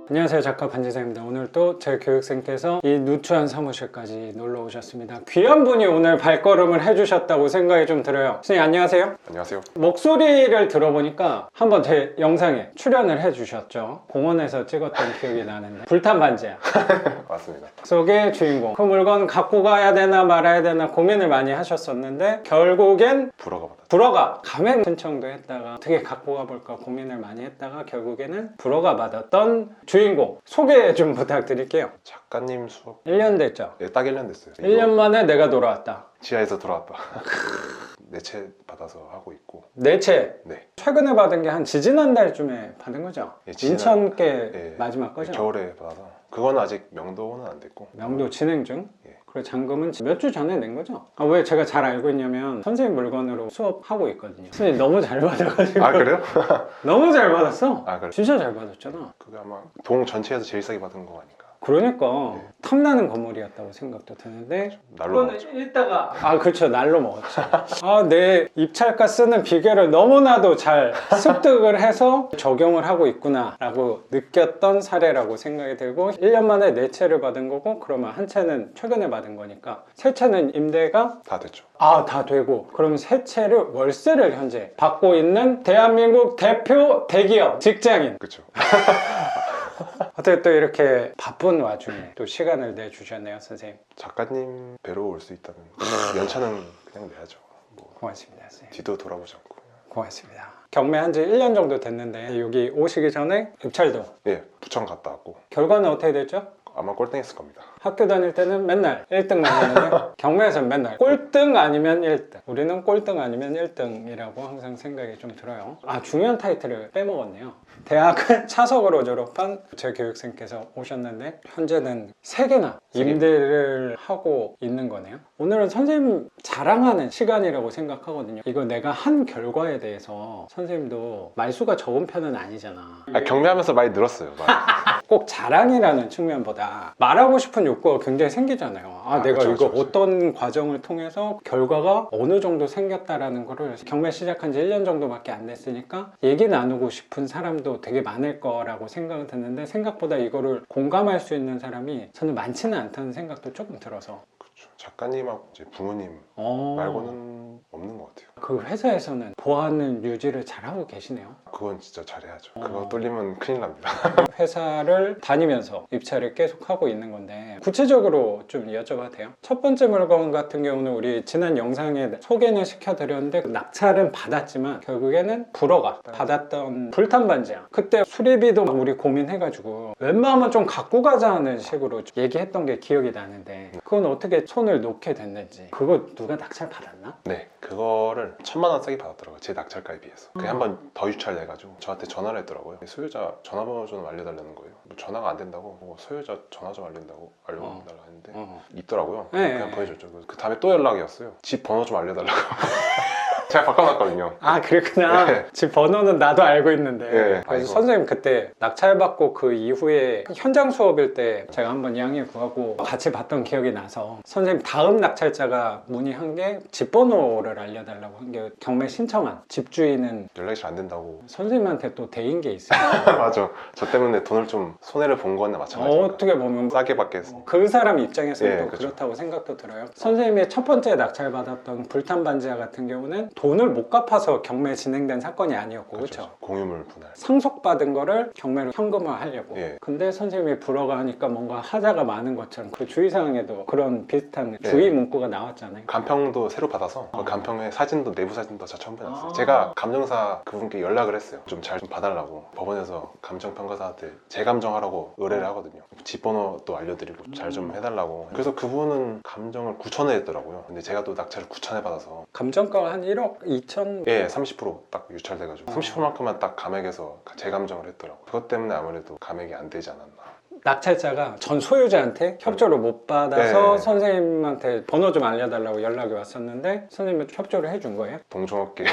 안녕하세요, 작가 반지사입니다. 오늘 또 제 교육생께서 이 누추한 사무실까지 놀러 오셨습니다. 귀한 분이 오늘 발걸음을 해주셨다고 생각이 좀 들어요. 선생님 안녕하세요. 안녕하세요. 목소리를 들어보니까 한번 제 영상에 출연을 해주셨죠. 공원에서 찍었던 기억이 나는데 불탄 반지야 맞습니다. 속의 주인공. 그 물건 갖고 가야 되나 말아야 되나 고민을 많이 하셨었는데 결국엔 불어가 가맹 신청도 했다가 어떻게 갖고 가볼까 고민을 많이 했다가 결국에는 불어가 받았던 주인공 소개 좀 부탁드릴게요. 작가님 수업 1년 됐죠? 네, 딱 1년 됐어요. 1년 만에 내가 돌아왔다. 지하에서 돌아왔다. 내채 받아서 하고 있고. 내채? 네. 최근에 받은 게 한 지지난달쯤에 받은 거죠? 예, 인천께 예, 마지막 거죠? 겨울에 받아서. 그건 아직 명도는 안 됐고. 명도 진행 중? 예. 그리고 잔금은 몇 주 전에 낸 거죠? 왜 제가 잘 알고 있냐면 선생님 물건으로 수업하고 있거든요. 선생님 너무 잘 받아가지고. 아 그래요? 너무 잘 받았어. 아 그래. 진짜 잘 받았잖아. 그게 아마 동 전체에서 제일 싸게 받은 거 아닌가. 그러니까 탐나는 건물이었다고 생각도 드는데 날로 그거는 먹었죠. 읽다가 그렇죠, 날로 먹었죠. 내 입찰가 쓰는 비결을 너무나도 잘 습득을 해서 적용을 하고 있구나 라고 느꼈던 사례라고 생각이 들고 1년 만에 네 채를 받은 거고 그러면 한 채는 최근에 받은 거니까 세 채는 임대가 다 됐죠. 다 되고 그럼 세 채를 월세를 현재 받고 있는 대한민국 대표 대기업 직장인. 그렇죠. 어떻게 또 이렇게 바쁜 와중에 또 시간을 내주셨네요, 선생님. 작가님 뵈러 올 수 있다면 연차는 그냥 내야죠. 뭐 고맙습니다, 선생님. 뒤도 돌아보지 않고. 고맙습니다. 경매한 지 1년 정도 됐는데 여기 오시기 전에 입찰도 예, 부천 갔다 왔고. 결과는 어떻게 됐죠? 아마 꼴등했을 겁니다. 학교 다닐 때는 맨날 1등만 했는데 경매에서는 맨날 꼴등 아니면 1등. 우리는 꼴등 아니면 1등이라고 항상 생각이 좀 들어요. 중요한 타이틀을 빼먹었네요. 대학을 차석으로 졸업한 제 교육생께서 오셨는데 현재는 3개나 임대를 하고 있는 거네요. 오늘은 선생님 자랑하는 시간이라고 생각하거든요. 이거 내가 한 결과에 대해서 선생님도 말수가 적은 편은 아니잖아. 경매하면서 많이 늘었어요. 꼭 자랑이라는 측면보다 말하고 싶은 욕구가 굉장히 생기잖아요. 내가 그쵸, 이거 그쵸. 어떤 과정을 통해서 결과가 어느 정도 생겼다라는 거를 경매 시작한 지 1년 정도밖에 안 됐으니까 얘기 나누고 싶은 사람도 되게 많을 거라고 생각은 드는데 생각보다 이거를 공감할 수 있는 사람이 저는 많지는 않다는 생각도 조금 들어서. 그렇죠. 작가님하고 이제 부모님 말고는 없는 것 같아요. 그 회사에서는 보안은 유지를 잘하고 계시네요. 그건 진짜 잘해야죠. 그거 뚫리면 큰일 납니다. 회사를 다니면서 입찰을 계속 하고 있는 건데 구체적으로 좀 여쭤봐도 돼요? 첫 번째 물건 같은 경우는 우리 지난 영상에 소개는 시켜드렸는데 낙찰은 받았지만 결국에는 불어가 받았던 불탄 반지야. 그때 수리비도 우리 고민해가지고 웬만하면 좀 갖고 가자는 식으로 얘기했던 게 기억이 나는데 그건 어떻게 손을 놓게 됐는지. 그거 누가 낙찰 받았나? 네, 그거를 1,000만 원 싸게 받았더라고요. 제 낙찰가에 비해서. 그게 한 번 더 유찰돼가지고 저한테 전화를 했더라고요. 소유자 전화번호 좀 알려달라는 거예요. 뭐 전화가 안 된다고 소유자 전화 좀 알려달라고 했는데 있더라고요. 네. 그냥 보여줬죠. 그 다음에 또 연락이 왔어요. 집 번호 좀 알려달라고. 제가 바꿔놨거든요. 그랬구나. 네. 집 번호는 나도 알고 있는데. 네. 그래서 선생님 그때 낙찰받고 그 이후에 현장 수업일 때 제가 한번 양해 구하고 같이 봤던 기억이 나서 선생님 다음 낙찰자가 문의한 게 집 번호를 알려달라고 한 게 경매 신청한 집주인은 연락이 잘 안 된다고. 선생님한테 또 대인 게 있어요. 맞아. 저 때문에 돈을 좀 손해를 본 거나 마찬가지입니다. 어떻게 보면 싸게 받겠어. 그 사람 입장에서는 예, 또 그쵸. 그렇다고 생각도 들어요. 선생님의 첫 번째 낙찰받았던 불탄 반지하 같은 경우는 돈을 못 갚아서 경매 진행된 사건이 아니었고 그렇죠? 공유물 분할. 상속받은 거를 경매로 현금화 하려고. 예. 근데 선생님이 불어가 하니까 뭔가 하자가 많은 것처럼 그 주의사항에도 그런 비슷한 주의 문구가 나왔잖아요. 간평도 새로 받아서 그 간평에 사진도 내부 사진도 다 첨부해놨어요. 제가 감정사 그분께 연락을 했어요. 좀 잘 좀 봐달라고. 법원에서 감정평가사한테 재감정하라고 의뢰를 하거든요. 집번호도 알려드리고 잘 좀 해달라고. 그래서 그분은 감정을 9천에 했더라고요. 근데 제가 또 낙찰을 9천에 받아서 감정가가 한 1억 2천? 30%딱 유찰돼가지고 30%만큼만 딱 감액해서 재감정을 했더라고요. 그것 때문에 아무래도 감액이 안 되지 않았나. 낙찰자가 전 소유자한테 협조를 못 받아서 네. 선생님한테 번호 좀 알려달라고 연락이 왔었는데 선생님은 협조를 해준 거예요? 동종업계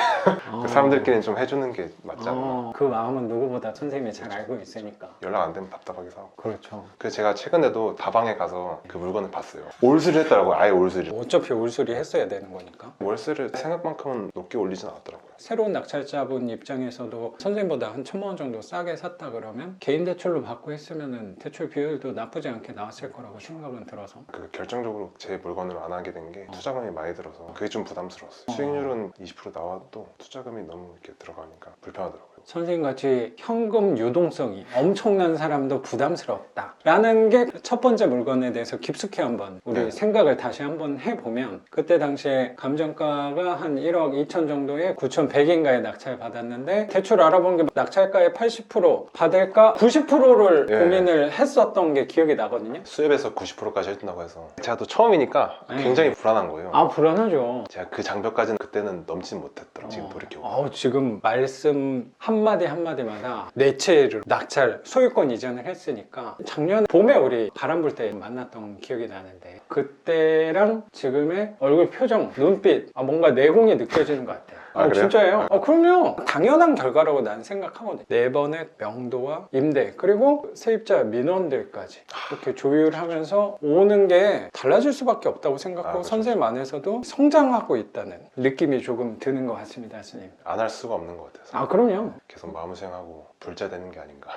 그 사람들끼리는 좀 해주는 게 맞지 않나. 그 마음은 누구보다 선생님이 잘 알고 있으니까. 연락 안 되면 답답하기도 하고. 그렇죠. 그래서 제가 최근에도 다방에 가서 그 물건을 봤어요. 올수리 했더라고요. 아예 올수리. 어차피 올수리 했어야 되는 거니까. 월세를 생각만큼은 높게 올리진 않았더라고요. 새로운 낙찰자분 입장에서도 선생님보다 한 1,000만 원 정도 싸게 샀다 그러면 개인 대출로 받고 했으면은 대출 비율도 나쁘지 않게 나왔을 거라고 생각은 들어서. 그 결정적으로 제 물건으로 안 하게 된 게 투자금이 많이 들어서 그게 좀 부담스러웠어요. 수익률은 20% 나와도 투자금이 너무 이렇게 들어가니까 불편하더라고요. 선생님같이 현금 유동성이 엄청난 사람도 부담스럽다 라는 게 첫 번째 물건에 대해서 깊숙이 한번 우리 네. 생각을 다시 한번 해보면, 그때 당시에 감정가가 한 1억 2천 정도에 9,100인가에 낙찰 받았는데 대출 알아본 게 낙찰가의 80% 받을까 90%를 네. 고민을 했었던 게 기억이 나거든요. 수협에서 90%까지 해준다고 해서 제가 또 처음이니까 네. 굉장히 불안한 거예요. 아, 불안하죠. 제가 그 장벽까지는 그때는 넘진 못했더라고요. 지금 돌이켜보면. 지금 말씀 한마디 한마디마다 뇌체를 낙찰 소유권 이전을 했으니까 작년 봄에 우리 바람 불 때 만났던 기억이 나는데, 그때랑 지금의 얼굴 표정, 눈빛, 뭔가 내공이 느껴지는 것 같아요. 아, 그래요? 진짜예요? 그럼요. 당연한 결과라고 난 생각하거든요. 4번의 명도와 임대, 그리고 세입자 민원들까지 이렇게 조율하면서 오는 게 달라질 수밖에 없다고 생각하고, 그렇죠. 선생님 안에서도 성장하고 있다는 느낌이 조금 드는 것 같습니다, 스님. 안 할 수가 없는 것 같아서 그럼요. 계속 마음 수행하고 불자 되는 게 아닌가.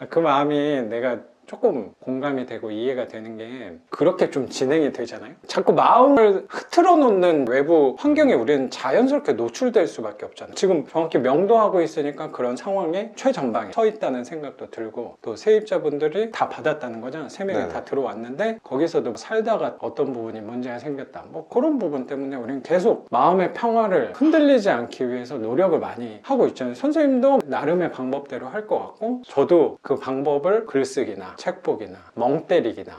그 마음이 내가 조금 공감이 되고 이해가 되는 게, 그렇게 좀 진행이 되잖아요. 자꾸 마음을 흐트러 놓는 외부 환경에 우리는 자연스럽게 노출될 수밖에 없잖아요. 지금 정확히 명도하고 있으니까 그런 상황에 최전방에 서 있다는 생각도 들고, 또 세입자분들이 다 받았다는 거잖아요. 3명이 네네. 다 들어왔는데 거기서도 살다가 어떤 부분이 문제가 생겼다, 그런 부분 때문에 우리는 계속 마음의 평화를 흔들리지 않기 위해서 노력을 많이 하고 있잖아요. 선생님도 나름의 방법대로 할 것 같고, 저도 그 방법을 글쓰기나 책 보기나 멍 때리기나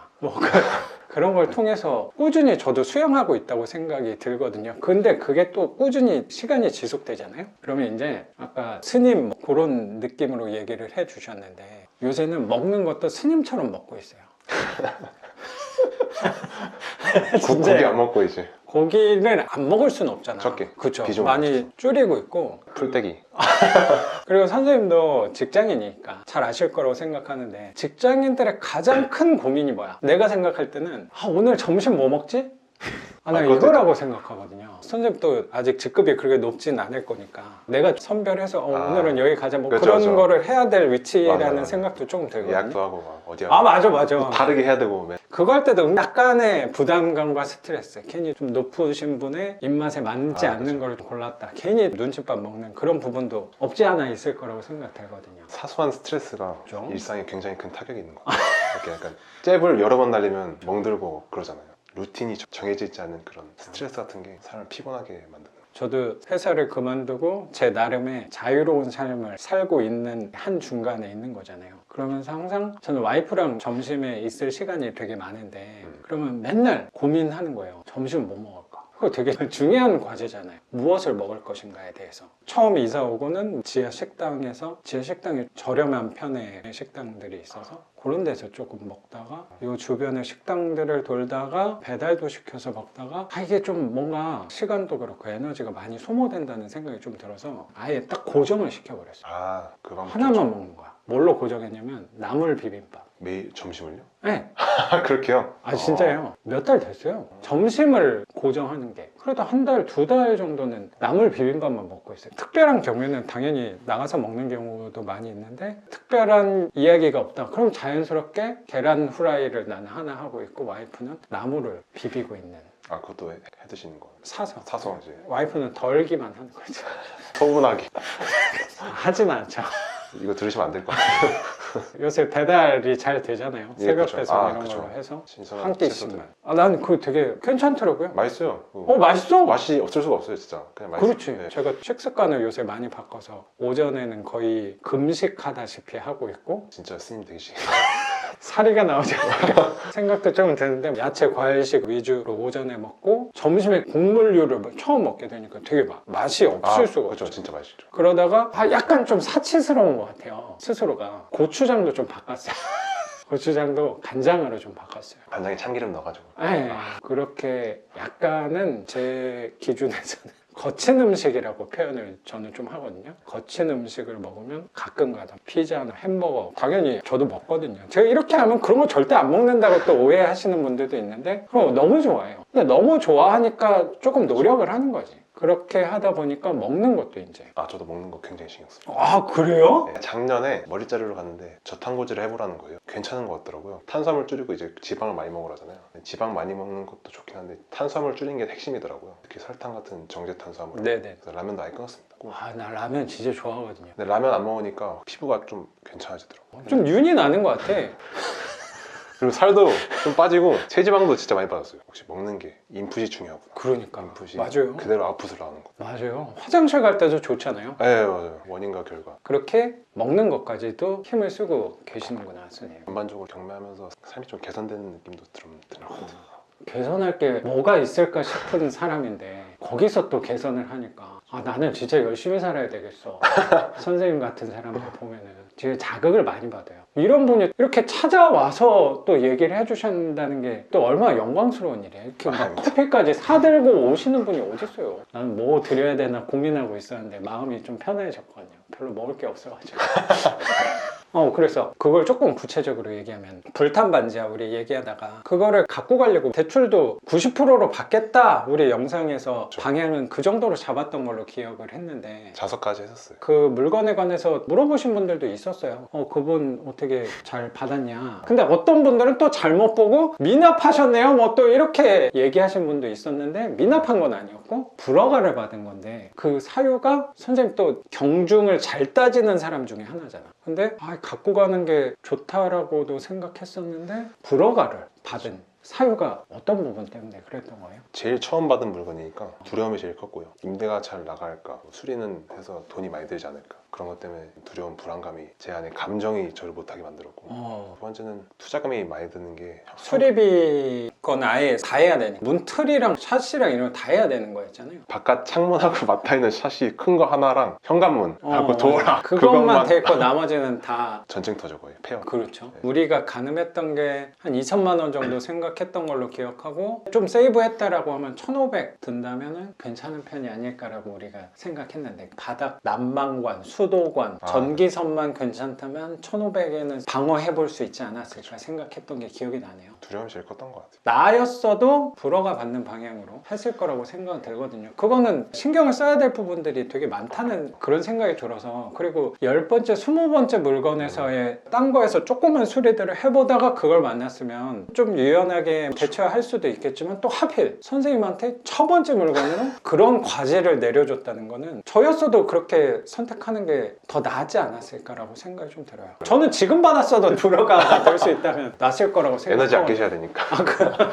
그런 걸 통해서 꾸준히 저도 수행하고 있다고 생각이 들거든요. 근데 그게 또 꾸준히 시간이 지속되잖아요. 그러면 이제 아까 스님 그런 느낌으로 얘기를 해 주셨는데, 요새는 먹는 것도 스님처럼 먹고 있어요. 고기 안 먹고 이제 고기를 안 먹을 수는 없잖아. 적게. 그렇죠. 비중 많이 많죠. 줄이고 있고. 풀떼기. 그리고 선생님도 직장인이니까 잘 아실 거라고 생각하는데, 직장인들의 가장 큰 고민이 뭐야? 내가 생각할 때는 오늘 점심 뭐 먹지? 나 그것도 이거라고 생각하거든요. 선생님도 아직 직급이 그렇게 높진 않을 거니까 내가 선별해서 오늘은 여기 가자, 그렇죠, 그런 그렇죠. 거를 해야 될 위치라는 맞아. 생각도 조금 들거든요. 예약도 하고 막 어디 맞아. 다르게 해야 되고 그거 할 때도 약간의 부담감과 스트레스, 괜히 좀 높으신 분의 입맛에 맞지 않는 걸 골랐다, 괜히 눈칫밥 먹는 그런 부분도 없지 않아 있을 거라고 생각되거든요. 사소한 스트레스가 그렇죠? 일상에 굉장히 큰 타격이 있는 것 같아요. 이렇게 약간 잽을 여러 번 날리면 멍들고 그러잖아요. 루틴이 정해져 있지 않은 그런 스트레스 같은 게 사람을 피곤하게 만드는. 저도 회사를 그만두고 제 나름의 자유로운 삶을 살고 있는 한 중간에 있는 거잖아요. 그러면서 항상 저는 와이프랑 점심에 있을 시간이 되게 많은데, 그러면 맨날 고민하는 거예요. 점심 뭐 먹을까? 그거 되게 중요한 과제잖아요. 무엇을 먹을 것인가에 대해서. 처음 이사 오고는 지하 식당에서, 지하 식당이 저렴한 편의 식당들이 있어서 그런 데서 조금 먹다가, 이 주변의 식당들을 돌다가 배달도 시켜서 먹다가, 이게 좀 뭔가 시간도 그렇고 에너지가 많이 소모된다는 생각이 좀 들어서 아예 딱 고정을 시켜버렸어요. 그 방법 하나만 좋죠. 먹는 거야. 뭘로 고정했냐면 나물 비빔밥. 매일 점심을요? 네. 그렇게요? 진짜예요. 몇 달 됐어요. 점심을 고정하는 게. 그래도 한 달, 2달 정도는 나물 비빔밥만 먹고 있어요. 특별한 경우에는 당연히 나가서 먹는 경우도 많이 있는데, 특별한 이야기가 없다. 그럼 자연스럽게 계란 후라이를 나는 하나 하고 있고, 와이프는 나물을 비비고 있는. 그것도 해 드시는 거. 사서. 이제 와이프는 덜기만 하는 거죠. 서운하게. 하진 않죠. 이거 들으시면 안 될 것 같아요. 요새 배달이 잘 되잖아요. 예, 새벽 그쵸. 배송 이런 그쵸. 걸로 해서 신선한 한 채소들. 끼씩만. 난 그거 되게 괜찮더라고요. 맛있어요. 맛있어? 맛이 어쩔 수가 없어요, 진짜. 그냥 맛있어요. 그렇지. 네. 제가 식습관을 요새 많이 바꿔서 오전에는 거의 금식하다시피 하고 있고, 진짜 스님 되시. 사리가 나오지 않을까 생각도 좀 드는데, 야채 과일식 위주로 오전에 먹고 점심에 곡물류를 처음 먹게 되니까 되게 맛이 없을 수가 그렇죠. 없죠. 진짜 맛있죠. 그러다가 약간 좀 사치스러운 것 같아요, 스스로가. 고추장도 좀 바꿨어요. 고추장도 간장으로 좀 바꿨어요. 간장에 참기름 넣어가지고. 네, 그렇게 약간은 제 기준에서는 거친 음식이라고 표현을 저는 좀 하거든요. 거친 음식을 먹으면 가끔가다 피자나 햄버거, 당연히 저도 먹거든요. 제가 이렇게 하면 그런 거 절대 안 먹는다고 또 오해하시는 분들도 있는데, 그럼 너무 좋아해요. 근데 너무 좋아하니까 조금 노력을 하는 거지. 그렇게 하다 보니까 먹는 것도 이제. 저도 먹는 거 굉장히 신경 써요. 아, 그래요? 네, 작년에 머리 자르러 갔는데 저탄고지를 해보라는 거예요. 괜찮은 것 같더라고요. 탄수화물 줄이고 이제 지방을 많이 먹으라잖아요. 지방 많이 먹는 것도 좋긴 한데 탄수화물 줄이는 게 핵심이더라고요. 특히 설탕 같은 정제 탄수화물. 네네. 그래서 라면도 아예 끊었습니다. 나 라면 진짜 좋아하거든요. 근데 라면 안 먹으니까 피부가 좀 괜찮아지더라고요. 좀 윤이 나는 것 같아. 그리고 살도 좀 빠지고 체지방도 진짜 많이 빠졌어요. 혹시 먹는 게 인풋이 중요하구나. 그러니까. 인풋이 맞아요. 그대로 아웃풋을 나오는 거. 맞아요. 화장실 갈 때도 좋잖아요. 네, 맞아요. 원인과 결과. 그렇게 먹는 것까지도 힘을 쓰고 계시는구나, 선생님. 전반적으로 경매하면서 삶이 좀 개선되는 느낌도 드는 것 같아요. 개선할 게 뭐가 있을까 싶은 사람인데 거기서 또 개선을 하니까 나는 진짜 열심히 살아야 되겠어. 선생님 같은 사람들 보면은 되게 자극을 많이 받아요. 이런 분이 이렇게 찾아와서 또 얘기를 해주신다는 게 또 얼마나 영광스러운 일이에요. 이렇게 막 커피까지 사들고 오시는 분이 어디 있어요. 나는 뭐 드려야 되나 고민하고 있었는데 마음이 좀 편해졌거든요. 별로 먹을 게 없어가지고. 그래서 그걸 조금 구체적으로 얘기하면 불탄 반지하 우리 얘기하다가 그거를 갖고 가려고 대출도 90%로 받겠다 우리 영상에서 방향은 그 정도로 잡았던 걸로 기억을 했는데 자석까지 했었어요. 그 물건에 관해서 물어보신 분들도 있었어요. 그분 어떻게 잘 받았냐. 근데 어떤 분들은 또 잘못 보고 미납하셨네요 뭐 또 이렇게 얘기하신 분도 있었는데 미납한 건 아니었고 불허가를 받은 건데 그 사유가 선생님 또 경중을 잘 따지는 사람 중에 하나잖아. 근데 갖고 가는 게 좋다라고도 생각했었는데 불허가를 받은 사유가 어떤 부분 때문에 그랬던 거예요? 제일 처음 받은 물건이니까 두려움이 제일 컸고요. 임대가 잘 나갈까, 수리는 해서 돈이 많이 들지 않을까, 그런 것 때문에 두려움, 불안감이 제 안에 감정이 저를 못하게 만들었고, 두 번째는 투자금이 많이 드는 게 수리비 건 아예 다 해야 되니까 문틀이랑 샷이랑 이런 거 다 해야 되는 거였잖아요. 바깥 창문하고 맞닿아있는 샷이 큰 거 하나랑 현관문하고 도어락 그것만 돼 있고 나머지는 다 전쟁터죠 거의 폐허. 그렇죠. 네. 우리가 가늠했던 게 한 2천만 원 정도 생각했던 걸로 기억하고 좀 세이브했다라고 하면 1,500 든다면은 괜찮은 편이 아닐까라고 우리가 생각했는데 바닥 난방관, 수도관, 전기선만 괜찮다면 1,500에는 방어해볼 수 있지 않았을까 생각했던 게 기억이 나네요. 두려움이 제일 컸던 것 같아요. 나였어도 불허가 받는 방향으로 했을 거라고 생각은 들거든요. 그거는 신경을 써야 될 부분들이 되게 많다는 그런 생각이 들어서 그리고 10번째, 20번째 물건에서의 딴 거에서 조그만 수리들을 해보다가 그걸 만났으면 좀 유연하게 대처할 수도 있겠지만 또 하필 선생님한테 첫 번째 물건으로 그런 과제를 내려줬다는 거는 저였어도 그렇게 선택하는 게 더 나았지 않았을까라고 생각이 좀 들어요. 저는 지금 받았어도 불허가 될 수 있다면 낫을 거라고 생각해요. 에너지 아끼셔야 되니까.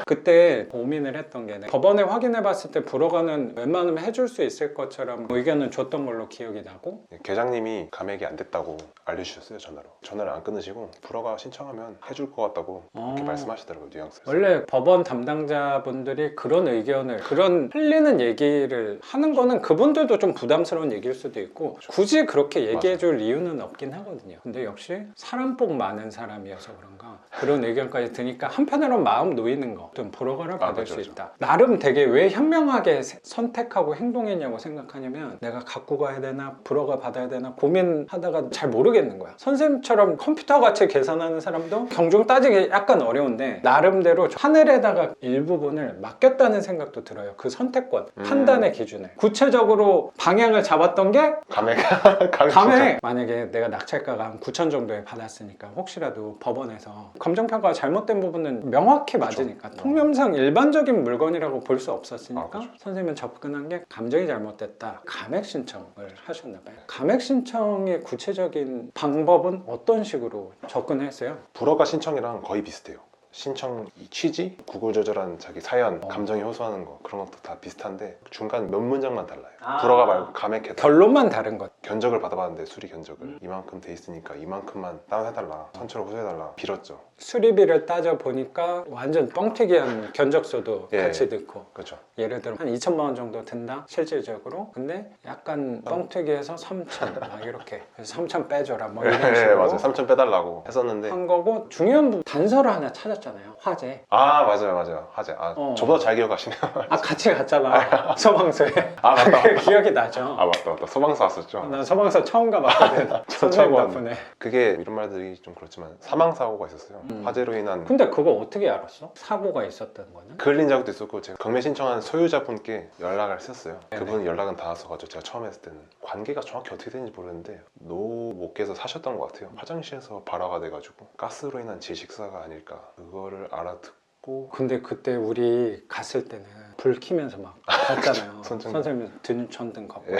그때 고민을 했던 게 법원에 확인해 봤을 때 불허가는 웬만하면 해줄 수 있을 것처럼 의견을 줬던 걸로 기억이 나고 계장님이 감액이 안 됐다고 알려주셨어요. 전화를 안 끊으시고 불허가 신청하면 해줄 것 같다고 그렇게 말씀하시더라고요. 뉘앙스에서. 원래 법원 담당자분들이 그런 의견을 그런 흘리는 얘기를 하는 거는 그분들도 좀 부담스러운 얘기일 수도 있고 굳이 그렇게 얘기해 줄 이유는 없긴 하거든요. 근데 역시 사람복 많은 사람이어서 그런가 그런 의견까지 드니까 한편으로는 마음 놓이는 거 좀 불허가를 받을 수 있다. 나름 되게 왜 현명하게 선택하고 행동했냐고 생각하냐면 내가 갖고 가야 되나 불허가 받아야 되나 고민하다가 잘 모르겠는 거야. 선생님처럼 컴퓨터 같이 계산하는 사람도 경중 따지기 약간 어려운데 나름대로 하늘에다가 일부분을 맡겼다는 생각도 들어요. 그 선택권, 판단의 기준을 구체적으로 방향을 잡았던 게 감액. 만약에 내가 낙찰가가 한 9천 정도에 받았으니까 혹시라도 법원에서 감정평가가 잘못된 부분은 명확히 맞으니까 통념상 일반적인 물건이라고 볼 수 없었으니까 선생님은 접근한 게 감정이 잘못됐다. 감액 신청을 하셨나 봐요. 감액 신청의 구체적인 방법은 어떤 식으로 접근했어요? 불허가 신청이랑 거의 비슷해요. 신청 취지, 구구절절한 자기 사연, 감정이 호소하는 거 그런 것도 다 비슷한데 중간 몇 문장만 달라요. 불허가 말고 감액해달라. 결론만 다른 것. 견적을 받아봤는데 수리 견적을 이만큼 돼 있으니까 이만큼만 다운해달라, 선처로 호소해달라 빌었죠. 수리비를 따져보니까 완전 뻥튀기한 견적서도 같이 넣고 그렇죠. 예를 들어 한 2천만 원 정도 든다 실질적으로. 근데 약간 뻥튀기해서 3천 막 이렇게 그래서 3천 빼줘라 뭐 이런 식으로 맞아요. 3천 빼달라고 했었는데 한 거고 중요한 부분 단서를 하나 찾았죠. 하셨잖아요. 화재. 아 맞아요 화재. 아 저보다 잘 기억하시네요. 아 같이 갔잖아. 소방서에. 아 맞다. 그게 기억이 나죠. 아 맞다 소방서 왔었죠. 난 소방서 처음 가봤거든. 저 선생님 처음 덕분에. 그게 이런 말들이 좀 그렇지만 사망사고가 있었어요. 화재로 인한 근데 그거 어떻게 알았어? 사고가 있었던 거는? 그을린 자국도 있었고 제가 경매 신청한 소유자분께 연락을 했었어요. 네네. 그분 연락은 닿았어가지고 제가 처음 했을 때는 관계가 정확히 어떻게 되는지 모르는데 노모께서 사셨던 것 같아요. 화장실에서 발화가 돼가지고 가스로 인한 질식사가 아닐까 그거를 알아듣고 근데 그때 우리 갔을 때는 불 켜면서 막 봤잖아요. 선생님. 선생님 전등 걷고. 예.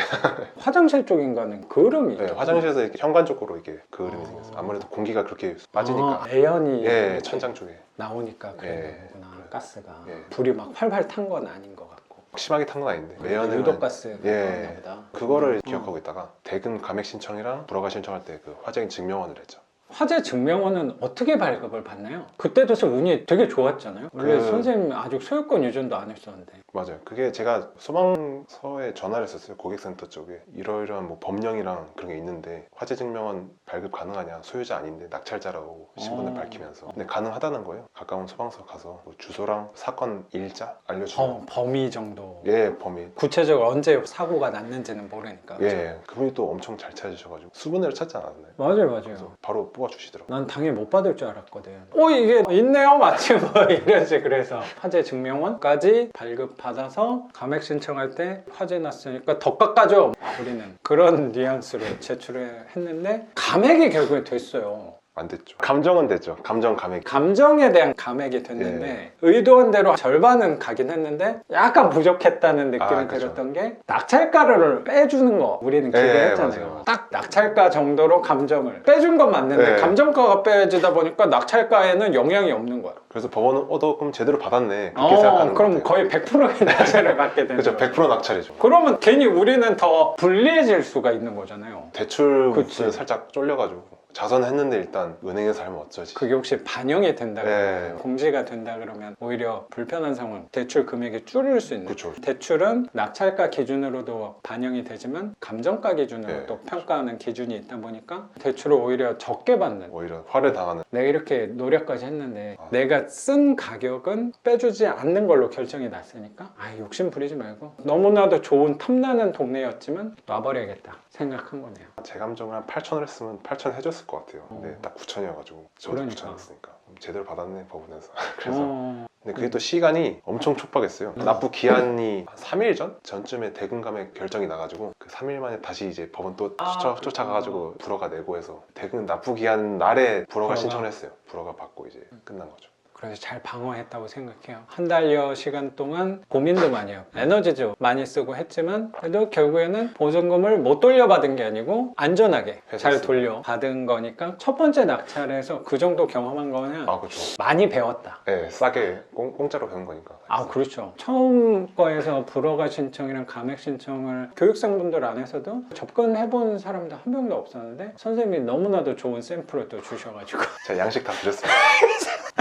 화장실 쪽인가는 그름이 네, 있죠. 화장실에서 이렇게 현관 쪽으로 이게 그을음이 생겼어요. 아무래도 공기가 그렇게 빠지니까 애연이 예 이렇게 천장 쪽에 나오니까 그런 예, 거구나. 그래요. 가스가 예. 불이 막 활활 탄 건 아닌 것 같고. 심하게 탄 건 아닌데 매연을 유독가스 예. 그런가 보다. 그거를 기억하고 있다가 대금 감액 신청이랑 불허가 신청할 때 그 화재 증명원을 했죠. 화재 증명원은 어떻게 발급을 받나요? 그때도 운이 되게 좋았잖아요. 원래 선생님 아직 소유권 유전도 안 했었는데. 맞아요. 그게 제가 소방서에 전화를 했었어요. 고객센터 쪽에 이러이러한 뭐 법령이랑 그런 게 있는데 화재 증명원 발급 가능하냐? 소유자 아닌데 낙찰자라고 신분을 밝히면서 근데 가능하다는 거예요. 가까운 소방서 가서 뭐 주소랑 사건 일자 알려주면 범위 정도. 예 범위 구체적으로 언제 사고가 났는지는 모르니까. 예 그분이 또 엄청 잘 찾으셔가지고 수분해를 찾지 않았나요? 맞아요. 그래서 바로 뽑아주시더라고요. 난 당연히 못 받을 줄 알았거든. 이게 있네요 마침 뭐 이러지. 그래서 화재 증명원까지 발급받아서 감액 신청할 때 화재 났으니까 더 깎아줘 우리는 그런 뉘앙스로 제출을 했는데 감액이 결국에 됐어요. 안 됐죠. 감정은 됐죠. 감정 감액. 감정에 대한 감액이 됐는데 의도한 대로 절반은 가긴 했는데 약간 부족했다는 느낌이 그쵸. 들었던 게 낙찰가를 빼주는 거 우리는 기대했잖아요. 맞아요. 딱 낙찰가 정도로 감정을 빼준 건 맞는데 네. 감정가가 빼지다 보니까 낙찰가에는 영향이 없는 거야. 그래서 법원은 너 그럼 제대로 받았네 그렇게 생각하는 그럼 것 같아요. 거의 100%의 낙찰을 받게 되는 그렇죠. 거죠. 100% 낙찰이죠. 그러면 괜히 우리는 더 불리해질 수가 있는 거잖아요. 대출 그치. 을 살짝 쫄려가지고 자선했는데 일단 은행에서 하면 어쩌지. 그게 혹시 반영이 된다 그러면 네. 공지가 된다 그러면 오히려 불편한 상황 대출 금액이 줄일 수 있는 그쵸. 대출은 낙찰가 기준으로도 반영이 되지만 감정가 기준으로 네. 또 평가하는 기준이 있다 보니까 대출을 오히려 적게 받는 오히려 화를 당하는. 내가 이렇게 노력까지 했는데 아. 내가 쓴 가격은 빼주지 않는 걸로 결정이 났으니까 욕심 부리지 말고 너무나도 좋은 탐나는 동네였지만 놔버려야겠다 생각한 거네요. 제 감정을 한 8천을 했으면 8천 해줬을 것 같아요. 근데 딱 9천이어가지고 저도 그러니까. 9천 했으니까 제대로 받았네 법원에서. 그래서 어, 근데 그게 또 시간이 엄청 촉박했어요. 납부 기한이 한 3일 전쯤에 대금 감액 결정이 나가지고 그 3일 만에 다시 이제 법원 또 쫓아가가지고 불허가 내고 해서 대금 납부 기한 날에 불허가 신청을 했어요. 불허가 받고 이제 끝난 거죠. 그래서 잘 방어했다고 생각해요. 한 달여 시간 동안 고민도 많이 하고 에너지도 많이 쓰고 했지만 그래도 결국에는 보증금을 못 돌려받은 게 아니고 안전하게 잘 회수했어요. 돌려받은 거니까 첫 번째 낙찰에서 그 정도 경험한 거는 그렇죠. 많이 배웠다. 네, 싸게 공짜로 배운 거니까. 그렇죠. 처음 거에서 불허가 신청이랑 감액 신청을 교육생분들 안에서도 접근해본 사람도 한 명도 없었는데 선생님이 너무나도 좋은 샘플을 또 주셔가지고 제가 양식 다 드렸습니다.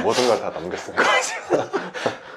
모든 걸 다 남겼습니다.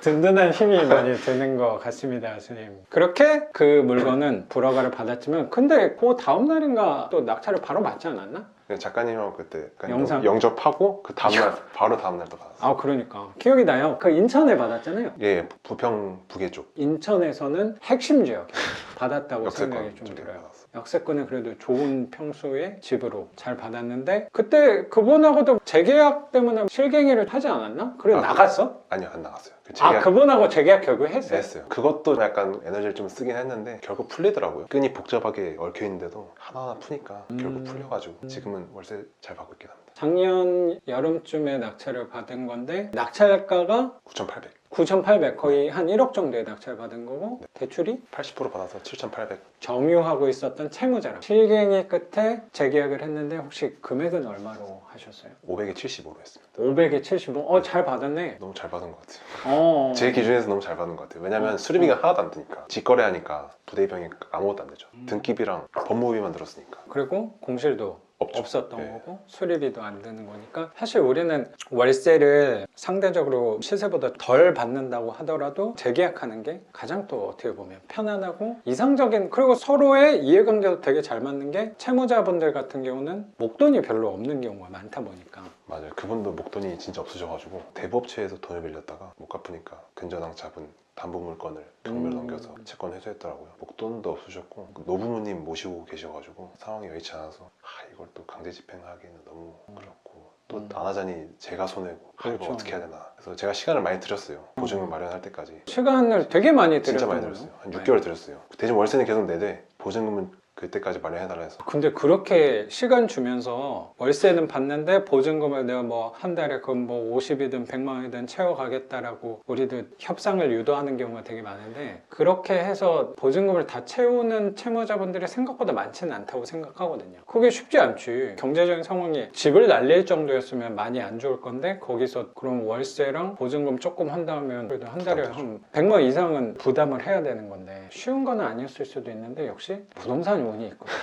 든든한 힘이 많이 드는 것 같습니다, 스님. 그렇게 그 물건은 불허가를 받았지만 근데 그 다음 날인가 또 낙찰을 바로 받지 않았나? 작가님하고 그때 약간 영상? 영접하고 그 다음날 바로 다음날 또 받았어요. 그러니까 기억이 나요. 그 인천에 받았잖아요. 예, 부평 부계 쪽 인천에서는 핵심 지역에 받았다고 역세권 생각이 좀 쪽에 들어요. 받았어요. 역세권은 그래도 좋은 평수의 집으로 잘 받았는데 그때 그분하고도 재계약 때문에 실갱이를 하지 않았나? 그래 나갔어? 아니요, 안 나갔어요. 그 재계약 그분하고 재계약 결국 했어요? 했어요. 그것도 약간 에너지를 좀 쓰긴 했는데 결국 풀리더라고요. 끈이 복잡하게 얽혀 있는데도 하나하나 푸니까 결국 풀려가지고 지금은 월세 잘 받고 있긴 합니다. 작년 여름쯤에 낙찰을 받은 건데 낙찰가가 9,800. 9,800 거의 한 1억 정도의 낙찰 받은 거고 대출이 80% 받아서 7,800. 점유하고 있었던 채무자랑 실갱이 끝에 재계약을 했는데 혹시 금액은 얼마로 하셨어요? 500에 75로 했습니다. 500에 75? 잘 받았네. 너무 잘 받은 것 같아요. 제 기준에서 너무 잘 받은 것 같아요. 왜냐면 수리비가 하나도 안 드니까. 직거래하니까 부대비용이 아무것도 안 되죠. 등기비랑 법무비만 들었으니까. 그리고 공실도 없었던 네. 거고 수리비도 안 드는 거니까 사실 우리는 월세를 상대적으로 시세보다 덜 받는다고 하더라도 재계약하는 게 가장 또 어떻게 보면 편안하고 이상적인, 그리고 서로의 이해관계도 되게 잘 맞는 게 채무자분들 같은 경우는 목돈이 별로 없는 경우가 많다 보니까. 맞아요. 그분도 목돈이 진짜 없으셔가지고 대부업체에서 돈을 빌렸다가 못 갚으니까 근저당 잡은 담보물건을 경매로 넘겨서 채권 회수했더라고요. 목돈도 없으셨고 노부모님 모시고 계셔가지고 상황이 여의치 않아서 이걸 또 강제 집행하기는 너무 그렇고 또 안 하자니 제가 손해고 이거 그렇죠. 어떻게 해야 되나. 그래서 제가 시간을 많이 들였어요. 보증을 마련할 때까지. 시간을 되게 많이 진짜 들였던 많이 거예요. 들였어요. 한 6개월 들였어요. 대신 월세는 계속 내되 보증금은 그때까지 마련해달라 해서. 근데 그렇게 시간 주면서 월세는 받는데 보증금을 내가 뭐 한 달에 그럼 뭐 50이든 100만 원이든 채워가겠다라고 우리도 협상을 유도하는 경우가 되게 많은데, 그렇게 해서 보증금을 다 채우는 채무자분들이 생각보다 많지는 않다고 생각하거든요. 그게 쉽지 않지. 경제적인 상황이 집을 날릴 정도였으면 많이 안 좋을 건데 거기서 그럼 월세랑 보증금 조금 한다면 그래도 한 달에 한 100만 원 이상은 부담을 해야 되는 건데 쉬운 건 아니었을 수도 있는데 역시 부동산 운이 있거든요.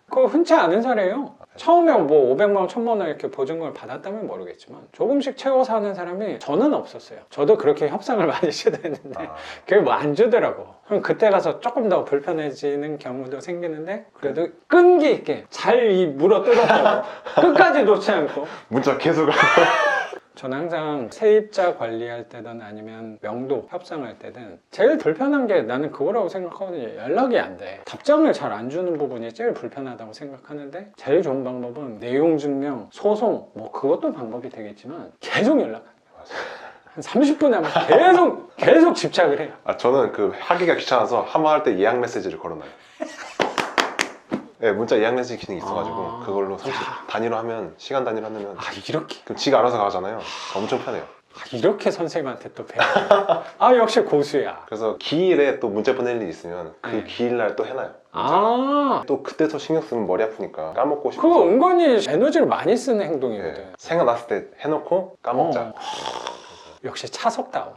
그거 흔치 않은 사례예요. 처음에 뭐 500만 원, 1000만 원 이렇게 보증금을 받았다면 모르겠지만 조금씩 채워서 하는 사람이 저는 없었어요. 저도 그렇게 협상을 많이 시도했는데 그게 뭐 안 주더라고. 그럼 그때 가서 조금 더 불편해지는 경우도 생기는데 그래도 끈기 있게 잘 이 물어 뜯었다고 끝까지 놓지 않고. 문자 계속 저는 항상 세입자 관리할 때든 아니면 명도 협상할 때든 제일 불편한 게 나는 그거라고 생각하거든요. 연락이 안 돼. 답장을 잘 안 주는 부분이 제일 불편하다고 생각하는데 제일 좋은 방법은 내용 증명, 소송 뭐 그것도 방법이 되겠지만 계속 연락하는 거예요. 한 30분에 하면 계속 집착을 해요. 저는 그 하기가 귀찮아서 한 번 할 때 예약 메시지를 걸어놔요. 네, 문자 예약 메시지 기능이 있어가지고 그걸로 30 단위로 하면, 시간 단위로 하면 이렇게 그럼 지가 알아서 가잖아요. 엄청 편해요. 이렇게 선생님한테 또 배워. 역시 고수야. 그래서 기일에 또 문자 보낼 일이 있으면 그 네. 기일날 또 해놔요. 또 그때 더 신경 쓰면 머리 아프니까 까먹고 싶어서. 그거 은근히 에너지를 많이 쓰는 행동이거든. 네, 생각났을 때 해놓고 까먹자. 역시 차석다워.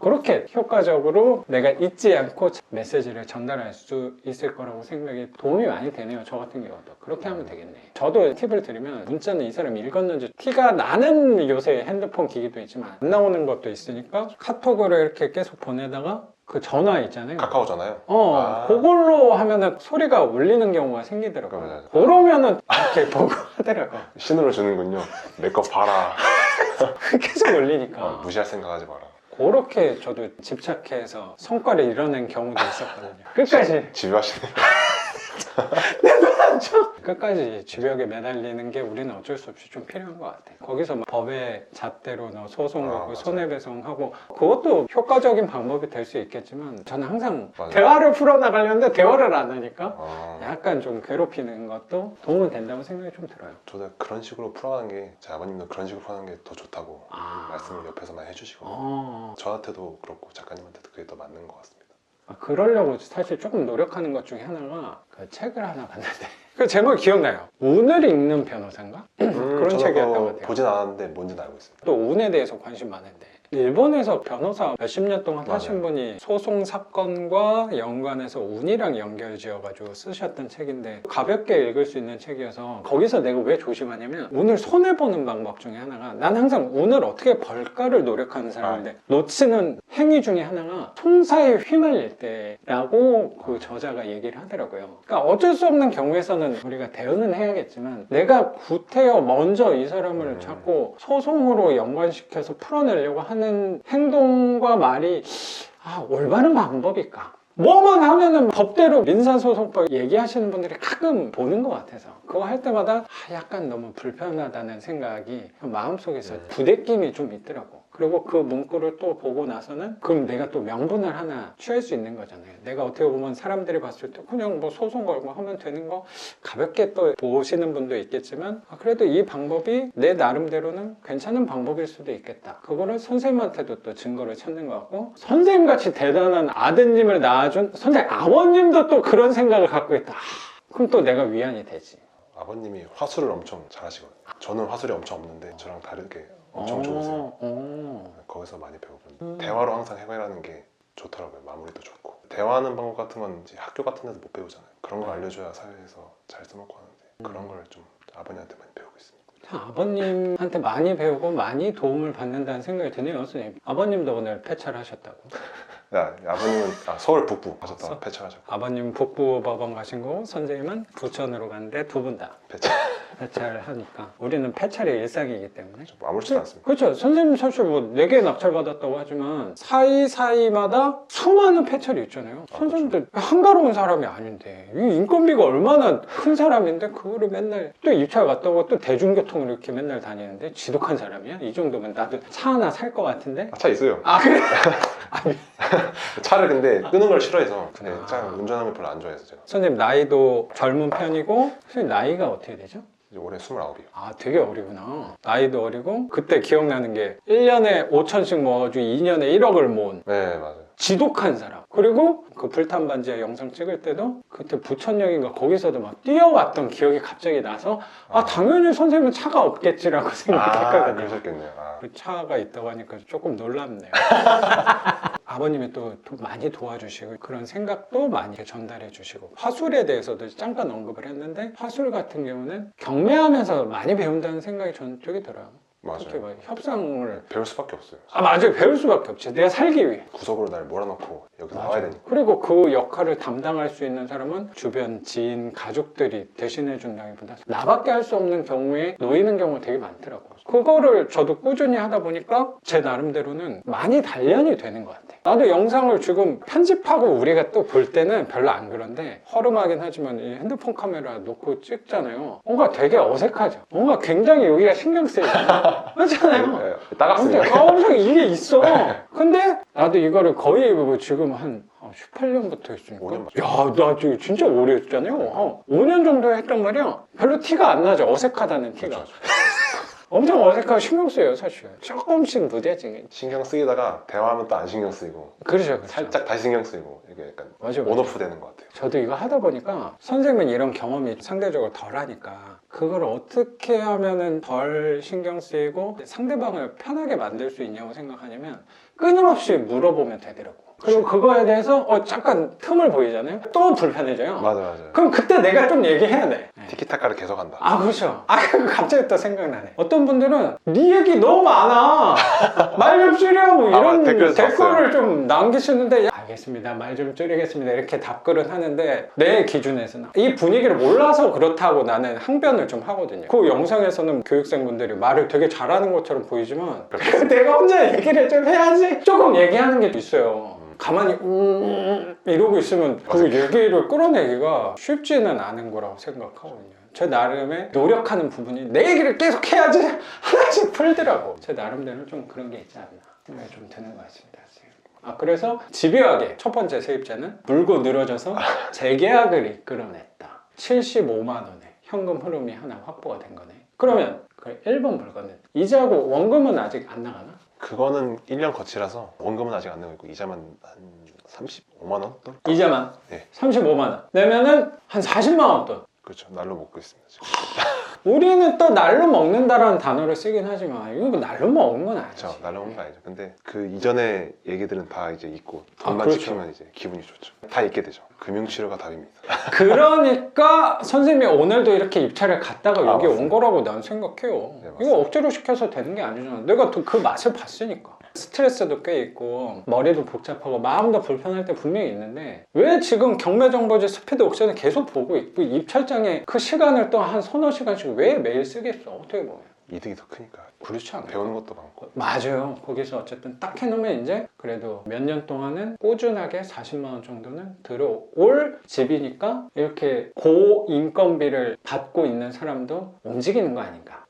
그렇게 효과적으로 내가 잊지 않고 메시지를 전달할 수 있을 거라고 생각이 도움이 많이 되네요. 저 같은 경우도 그렇게 하면 되겠네. 저도 팁을 드리면 문자는 이 사람이 읽었는지 티가 나는 요새 핸드폰 기기도 있지만 안 나오는 것도 있으니까 카톡으로 이렇게 계속 보내다가 그 전화 있잖아요. 카카오잖아요. 그걸로 하면은 소리가 울리는 경우가 생기더라고요. 맞아요. 그러면은 이렇게 보고 하더라고. 신호를 주는군요. 내 거 봐라. 계속 울리니까. 무시할 생각하지 마라. 그렇게 저도 집착해서 성과를 이뤄낸 경우도 있었거든요. 끝까지 집요하시네요. 끝까지 집약에 매달리는 게 우리는 어쩔 수 없이 좀 필요한 것 같아. 거기서 막 법의 잣대로 소송 걸고 맞아요. 손해배상하고 그것도 효과적인 방법이 될 수 있겠지만 저는 항상 맞아요. 대화를 풀어나가려는데 대화를 안 하니까 아, 약간 좀 괴롭히는 것도 도움은 된다고 생각이 좀 들어요. 저도 그런 식으로 풀어가는 게, 제 아버님도 그런 식으로 풀어가는 게 더 좋다고 말씀을 옆에서 많이 해주시거든요. 저한테도 그렇고 작가님한테도 그게 더 맞는 것 같습니다. 그러려고 사실 조금 노력하는 것 중에 하나가 그 책을 하나 봤는데 그 제목이 기억나요. 운을 읽는 변호사인가? 그런 저도 책이었던 그거 것 같아요. 보진 않았는데 뭔지는 알고 있어요. 또 운에 대해서 관심 많은데 일본에서 변호사 몇십 년 동안 하신 맞아요. 분이 소송 사건과 연관해서 운이랑 연결 지어가지고 쓰셨던 책인데 가볍게 읽을 수 있는 책이어서 거기서 내가 왜 조심하냐면 운을 손해보는 방법 중에 하나가, 난 항상 운을 어떻게 벌까를 노력하는 사람인데 놓치는 행위 중에 하나가 송사에 휘말릴 때라고 그 저자가 얘기를 하더라고요. 그러니까 어쩔 수 없는 경우에서는 우리가 대응은 해야겠지만 내가 구태여 먼저 이 사람을 자꾸 소송으로 연관시켜서 풀어내려고 하는 행동과 말이 올바른 방법일까? 뭐만 하면은 법대로 민사소송법 얘기하시는 분들이 가끔 보는 것 같아서 그거 할 때마다 약간 너무 불편하다는 생각이 마음속에서 부대낌이 좀 있더라고. 그리고 그 문구를 또 보고 나서는 그럼 내가 또 명분을 하나 취할 수 있는 거잖아요. 내가 어떻게 보면 사람들이 봤을 때 그냥 뭐 소송 걸고 하면 되는 거 가볍게 또 보시는 분도 있겠지만 그래도 이 방법이 내 나름대로는 괜찮은 방법일 수도 있겠다. 그거를 선생님한테도 또 증거를 찾는 것 같고, 선생님같이 대단한 아드님을 낳아준 선생님 아버님도 또 그런 생각을 갖고 있다. 그럼 또 내가 위안이 되지. 아버님이 화술을 엄청 잘하시거든요. 저는 화술이 엄청 없는데 저랑 다르게 엄청 좋으세요. 거기서 많이 배우거든요. 대화로 항상 해결하는 게 좋더라고요. 마무리도 좋고. 대화하는 방법 같은 건 이제 학교 같은 데서 못 배우잖아요. 그런 걸 알려줘야 사회에서 잘 써먹고 하는데 그런 걸 좀 아버님한테 많이 배우고 있습니다. 참 아버님한테 많이 배우고 많이 도움을 받는다는 생각이 드네요, 선생님. 아버님도 오늘 폐찰하셨다고. 아버님은 서울 북부 하셨다가 폐차하셨고 아버님 북부 법원 가신 거고 선생님은 부천으로 갔는데 두 분 다 폐차 폐찰하니까 우리는 폐찰이 일상이기 때문에 아무렇지도 않습니다. 그렇죠. 선생님 사실 뭐 4개 낙찰받았다고 하지만 사이사이마다 수많은 폐찰이 있잖아요. 선생님들 한가로운 사람이 아닌데 이 인건비가 얼마나 큰 사람인데 그거를 맨날 또 입찰 갔다 오고 또 대중교통을 이렇게 맨날 다니는데 지독한 사람이야? 이 정도면 나도 차 하나 살 것 같은데? 차 있어요. 아 그래? 차를 근데 끄는 걸 싫어해서 그래. 차 운전하는 걸 별로 안 좋아해서 제가 선생님 나이도 젊은 편이고 선생님 나이가 어떻게 되죠? 이제 올해 29이요. 아 되게 어리구나. 나이도 어리고 그때 기억나는 게 1년에 5천씩 모아가지고 2년에 1억을 모은 네 맞아요. 지독한 사람. 그리고 그 불탄 반지의 영상 찍을 때도 그때 부천역인가 거기서도 막 뛰어왔던 기억이 갑자기 나서 당연히 선생님은 차가 없겠지라고 생각했거든요. 그러셨겠네요. 그 차가 있다고 하니까 조금 놀랍네요. 아버님이 또 많이 도와주시고 그런 생각도 많이 전달해 주시고 화술에 대해서도 잠깐 언급을 했는데 화술 같은 경우는 경매하면서 많이 배운다는 생각이 저는 되게 들어요. 특히 맞아요. 막 협상을 배울 수밖에 없어요. 맞아요. 배울 수밖에 없지. 내가 살기 위해. 구석으로 날 몰아넣고 여기서 맞아요. 나와야 되니까. 그리고 그 역할을 담당할 수 있는 사람은 주변 지인, 가족들이 대신해 준다기보다 나밖에 할 수 없는 경우에 놓이는 경우가 되게 많더라고요. 그거를 저도 꾸준히 하다 보니까 제 나름대로는 많이 단련이 되는 것 같아요. 나도 영상을 지금 편집하고 우리가 또 볼 때는 별로 안 그런데 허름하긴 하지만 이 핸드폰 카메라 놓고 찍잖아요. 뭔가 되게 어색하죠. 뭔가 굉장히 여기가 신경 쓰이잖아요. 그렇잖아요. 따갑습니다. 엄청 이게 있어. 근데 나도 이거를 거의 뭐 지금 한 18년부터 했으니까 5년 야, 나 지금 진짜 오래 했잖아요. 5년 정도 했단 말이야. 별로 티가 안 나죠. 어색하다는 티가. 그렇죠. 엄청 어색하고 신경 쓰여요, 사실. 조금씩 무뎌지게. 신경 쓰이다가 대화하면 또 안 신경 쓰이고 그렇죠. 살짝 다시 신경 쓰이고 이게 약간 맞아요. 온오프 되는 것 같아요. 저도 이거 하다 보니까 선생님은 이런 경험이 상대적으로 덜 하니까 그걸 어떻게 하면은 덜 신경 쓰이고 상대방을 편하게 만들 수 있냐고 생각하냐면 끊임없이 물어보면 되더라고. 그리고 그거에 대해서 잠깐 틈을 보이잖아요. 또 불편해져요. 맞아요. 그럼 그때 내가 좀 얘기해야 돼. 티키타카를 계속 한다. 그렇죠. 갑자기 또 생각나네. 어떤 분들은 네 얘기 너무 많아. 말 좀 줄여. 이런 댓글에서 댓글을 봤어요. 좀 남기시는데 알겠습니다. 말 좀 줄이겠습니다. 이렇게 답글은 하는데 내 기준에서는 이 분위기를 몰라서 그렇다고 나는 항변을 좀 하거든요. 그 영상에서는 교육생분들이 말을 되게 잘하는 것처럼 보이지만 내가 혼자 얘기를 좀 해야지 조금 얘기하는 게 있어요. 가만히 이러고 있으면 그 얘기를 끌어내기가 쉽지는 않은 거라고 생각하거든요. 제 나름의 노력하는 부분이 내 얘기를 계속 해야지 하나씩 풀더라고. 제 나름대로 좀 그런 게 있지 않나 생각이 좀 드는 것 같습니다. 그래서 집요하게 첫 번째 세입자는 물고 늘어져서 재계약을 이끌어냈다. 75만 원의 현금 흐름이 하나 확보가 된 거네. 그러면 그 1번 물건은 이자고 원금은 아직 안 나가나? 그거는 1년 거치라서 원금은 아직 안 내고 있고 이자만 한 35만 원 돈? 이자만 네. 35만 원 내면은 한 40만 원 돈. 그렇죠. 날로 먹고 있습니다. 지금. 우리는 또 날로 먹는다라는 단어를 쓰긴 하지만 이거 뭐 날로 먹는 건 아니지. 그렇죠. 날로 먹는 거 아니죠. 근데 그 이전의 얘기들은 다 이제 있고 돈만 그렇죠. 지키면 이제 기분이 좋죠. 다 있게 되죠. 금융치료가 답입니다. 그러니까 선생님이 오늘도 이렇게 입찰을 갔다가 여기 온 맞습니다. 거라고 난 생각해요. 네, 맞습니다. 이거 억지로 시켜서 되는 게 아니잖아. 내가 또 그 맛을 봤으니까. 스트레스도 꽤 있고 머리도 복잡하고 마음도 불편할 때 분명히 있는데 왜 지금 경매정보지 스피드 옥션을 계속 보고 있고 입찰장에 그 시간을 또 한 서너 시간씩 왜 매일 쓰겠어 어떻게 보면. 이득이 더 크니까. 그렇지 않아요? 배우는 것도 많고. 맞아요. 거기서 어쨌든 딱 해놓으면 이제 그래도 몇 년 동안은 꾸준하게 40만 원 정도는 들어올 집이니까 이렇게 고인건비를 받고 있는 사람도 움직이는 거 아닌가.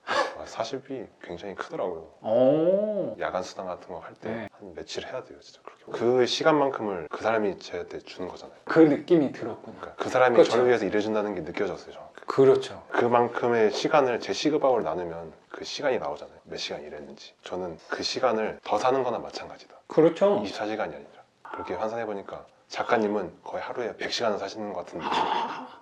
사실비 굉장히 크더라고요. 오. 야간 수당 같은 거 할 때 네. 한 며칠 해야 돼요, 진짜 그렇게. 그 시간만큼을 그 사람이 저한테 주는 거잖아요. 그 느낌이 들었구나. 그러니까 그 사람이 그렇죠. 저를 위해서 일해준다는 게 느껴졌어요, 정확히. 그렇죠. 그만큼의 시간을 제 시급하고 나누면 그 시간이 나오잖아요. 몇 시간 일했는지. 저는 그 시간을 더 사는 거나 마찬가지다. 그렇죠. 24시간이 아니라. 그렇게 환산해보니까 작가님은 거의 하루에 100시간을 사시는 것 같은 느낌.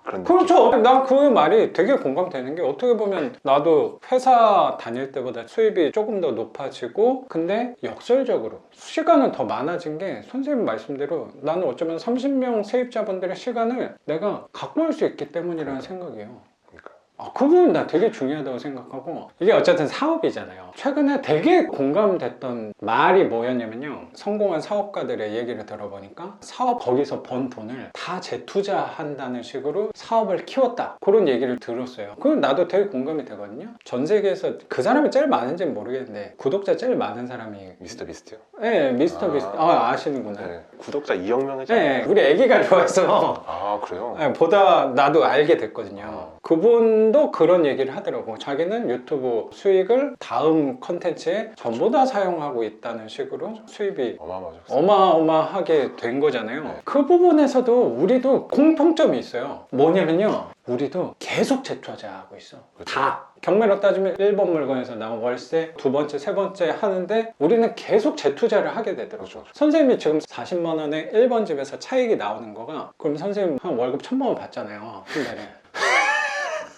그런 느낌. 그렇죠. 난 그 말이 되게 공감되는 게 어떻게 보면 나도 회사 다닐 때보다 수입이 조금 더 높아지고 근데 역설적으로 시간은 더 많아진 게 선생님 말씀대로 나는 어쩌면 30명 세입자분들의 시간을 내가 갖고 올 수 있기 때문이라는 생각이에요. 그러니까 그 부분 나 되게 중요하다고 생각하고 이게 어쨌든 사업이잖아요. 최근에 되게 공감됐던 말이 뭐였냐면요. 성공한 사업가들의 얘기를 들어보니까 사업 거기서 번 돈을 다 재투자한다는 식으로 사업을 키웠다. 그런 얘기를 들었어요. 그건 나도 되게 공감이 되거든요. 전 세계에서 그 사람이 제일 많은지는 모르겠는데 구독자 제일 많은 사람이 미스터 비스트요? 네, 미스터 비스트. 아시는구나. 네. 구독자 2억 명이죠? 네, 우리 애기가 좋아해서 아 그래요? 네, 보다 나도 알게 됐거든요. 그분도 그런 얘기를 하더라고. 자기는 유튜브 수익을 다음 컨텐츠에 전부 다 사용하고 있다는 식으로 수입이 어마어마하죠. 어마어마하게 된 거잖아요. 네. 그 부분에서도 우리도 공통점이 있어요. 뭐냐면요. 우리도 계속 재투자하고 있어. 그렇죠. 다. 경매로 따지면 1번 물건에서 나온 월세 두 번째, 세 번째 하는데 우리는 계속 재투자를 하게 되더라고요. 그렇죠. 선생님이 지금 40만 원에 1번 집에서 차익이 나오는 거가 그럼 선생님 한 월급 1,000만 원 받잖아요. 한 달에.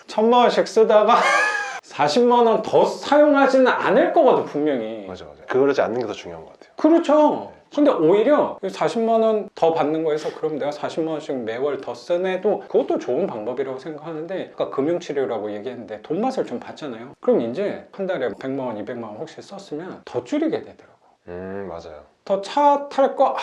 1,000만 원씩 쓰다가 40만 원 더 사용하지는 않을 거거든 분명히. 맞아. 그러지 않는 게 더 중요한 것 같아요. 그렇죠. 근데 오히려 40만 원 더 받는 거에서 그럼 내가 40만 원씩 매월 더 쓰네도 그것도 좋은 방법이라고 생각하는데 아까 금융치료라고 얘기했는데 돈 맛을 좀 봤잖아요. 그럼 이제 한 달에 100만 원, 200만 원 혹시 썼으면 더 줄이게 되더라고. 맞아요. 더 차 탈 거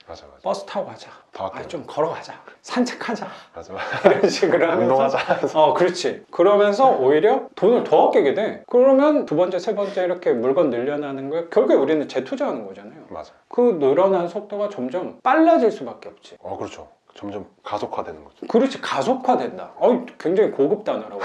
맞아. 버스 타고 가자. 더 아껴. 좀 걸어가자. 산책하자. 맞아. 이런 식으로 하면서 운동하자. 그렇지. 그러면서 오히려 돈을 더 아끼게 돼. 그러면 두 번째, 세 번째 이렇게 물건 늘려나는 거야. 결국에 우리는 재투자하는 거잖아요. 맞아. 그 늘어난 속도가 점점 빨라질 수밖에 없지. 그렇죠. 점점 가속화되는 거죠. 그렇지. 가속화된다. 굉장히 고급 단어라고.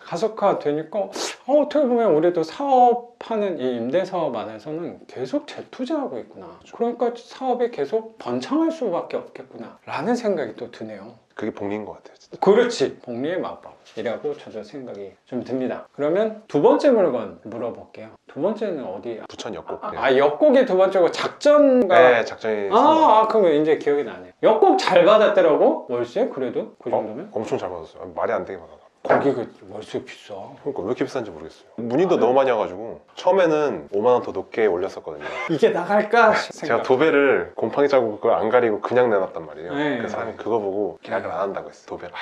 가속화되니까 어떻게 보면 우리도 사업하는 이 임대사업 안에서는 계속 재투자하고 있구나. 그러니까 사업이 계속 번창할 수밖에 없겠구나 라는 생각이 또 드네요. 그게 복리인 것 같아요. 진짜. 그렇지. 복리의 마법이라고 저도 생각이 좀 듭니다. 그러면 두 번째 물건 물어볼게요. 두 번째는 어디? 부천 역곡. 역곡이 두 번째고 작전가. 네, 작전이. 그럼 이제 기억이 나네. 역곡 잘 받았더라고? 월세? 그래도? 그 정도면? 엄청 잘 받았어요. 말이 안 되게 받아. 거기 그 월세 비싸. 그러니까 왜 이렇게 비싼지 모르겠어요. 문의도 너무 많이 와가지고 처음에는 5만 원 더 높게 올렸었거든요. 이게 나갈까? 제가 도배를 곰팡이 자국을 안 가리고 그냥 내놨단 말이에요. 네. 그래서 사람이 그거 보고 계약을 안 한다고 했어요. 도배를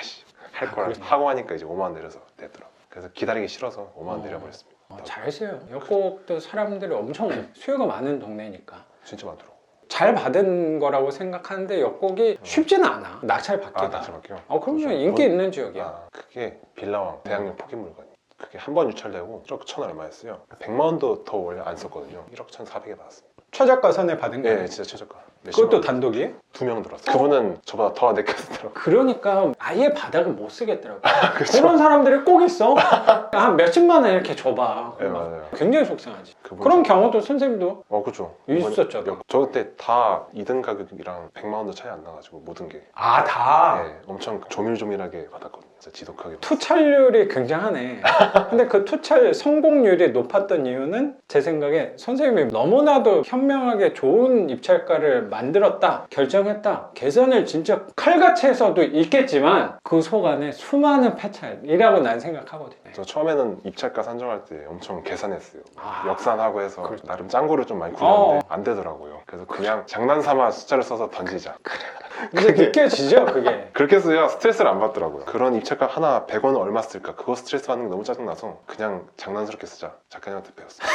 할 걸 그렇네. 하고 하니까 이제 5만 원 내려서 됐더라고요. 그래서 기다리기 싫어서 5만 원 내려버렸습니다. 잘했어요. 역곡도 사람들이 엄청 수요가 많은 동네니까. 진짜 많더라고요. 잘 받은 거라고 생각하는데 역곡이 쉽지는 않아. 낙찰 받기가. 낙찰 받기요? 그럼요. 그렇죠. 인기 있는 지역이야. 그게 빌라왕 대학용 포기 물건이. 그게 한 번 유찰되고 1억 1천 얼마였어요. 100만 원도 더 원래 안 썼거든요. 1억 1,400에 받았습니다. 최저가 선에 받은 거예요? 네, 진짜 최저가. 그것도 단독이에요? 2명 들었어요. 그분은 저보다 더 내게 쓰더라고요. 그러니까 아예 바닥을 못 쓰겠더라고. 그런 사람들이 꼭 있어. 한 몇십만 원 이렇게 줘봐. 네, 맞아요. 굉장히 속상하지. 그분 그런 경우도 선생님도 그렇죠. 있었죠. 저 그때 다 2등 가격이랑 100만 원도 차이 안 나가지고 모든 게. 다? 네, 엄청 조밀조밀하게 받았거든요. 진짜 지독하게. 투찰률이 굉장하네. 근데 그 투찰 성공률이 높았던 이유는 제 생각에 선생님이 너무나도 현명하게 좋은 입찰가를 만들었다, 결정했다. 계산을 진짜 칼같이 해서도 있겠지만 그 속 안에 수많은 패찰이라고 난 생각하거든요. 저 처음에는 입찰가 산정할 때 엄청 계산했어요. 아, 역산하고 해서 그렇죠. 나름 짱구를 좀 많이 굴렸는데 안 되더라고요. 그래서 그냥 장난삼아 숫자를 써서 던지자. 이제 느껴지죠, 그게. 그렇게 써야 스트레스를 안 받더라고요. 그런 입찰가 하나 100원 얼마 쓸까? 그거 스트레스 받는 게 너무 짜증나서 그냥 장난스럽게 쓰자. 작가님한테 배웠어요.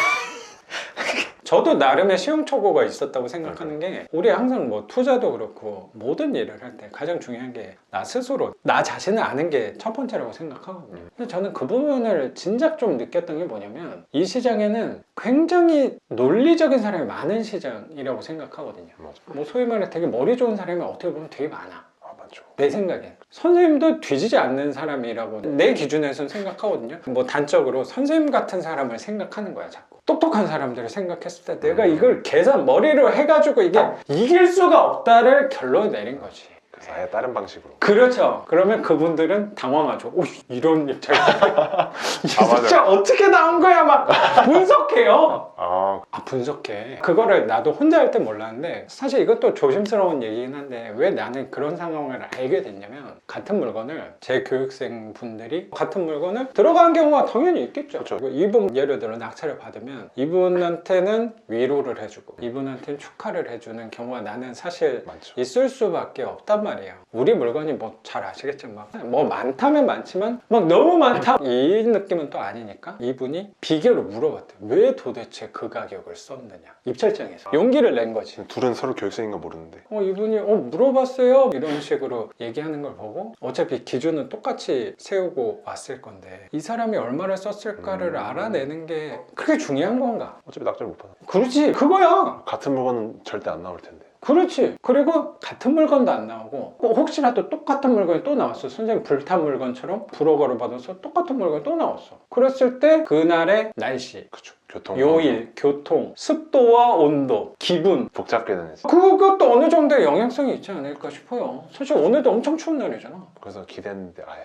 저도 나름의 시행착오가 있었다고 생각하는 게 우리 항상 뭐 투자도 그렇고 모든 일을 할 때 가장 중요한 게 나 스스로 나 자신을 아는 게 첫 번째라고 생각하거든요. 근데 저는 그 부분을 진작 좀 느꼈던 게 뭐냐면 이 시장에는 굉장히 논리적인 사람이 많은 시장이라고 생각하거든요. 맞아. 뭐 소위 말해 되게 머리 좋은 사람이 어떻게 보면 되게 많아. 많죠. 내 생각엔 선생님도 뒤지지 않는 사람이라고 내 기준에서는 생각하거든요. 뭐 단적으로 선생님 같은 사람을 생각하는 거야 자꾸. 똑똑한 사람들을 생각했을 때 내가 이걸 계산 머리로 해가지고 이게 이길 수가 없다를 결론 내린 거지. 그래서 아예 다른 방식으로. 그렇죠. 그러면 그분들은 당황하죠. 오, 이런 입장. 이 맞아요. 숫자 어떻게 나온 거야? 막 분석해요. 아, 분석해. 그거를 나도 혼자 할 때 몰랐는데 사실 이것도 조심스러운 얘기긴 한데 왜 나는 그런 상황을 알게 됐냐면 같은 물건을 제 교육생 분들이 같은 물건을 들어간 경우가 당연히 있겠죠. 그렇죠. 이분 예를 들어 낙찰을 받으면 이분한테는 위로를 해주고 이분한테는 축하를 해주는 경우가 나는 사실 많죠. 있을 수밖에 없단 말이에요. 우리 물건이 뭐 잘 아시겠지만 뭐 많다면 많지만 막 너무 많다 이 느낌은 또 아니니까 이분이 비교를 물어봤대요. 왜 도대체 그 가격을 썼느냐. 입찰장에서 용기를 낸 거지. 둘은 서로 교육생인 거 모르는데 이분이 물어봤어요 이런 식으로 얘기하는 걸 보고 어차피 기준은 똑같이 세우고 왔을 건데 이 사람이 얼마를 썼을까를 알아내는 게 그렇게 중요한 건가? 어차피 낙찰 못 받아. 그렇지 그거야. 같은 물건은 절대 안 나올 텐데. 그렇지. 그리고 같은 물건도 안 나오고 혹시라도 똑같은 물건이 또 나왔어. 선생님 불탄 물건처럼 불허가를 받아서 똑같은 물건이 또 나왔어. 그랬을 때 그날의 날씨, 그쵸. 교통. 요일, 교통, 습도와 온도, 기분 복잡게 되네. 그것도 어느 정도의 영향성이 있지 않을까 싶어요. 사실 오늘도 엄청 추운 날이잖아. 그래서 기대했는데 아예.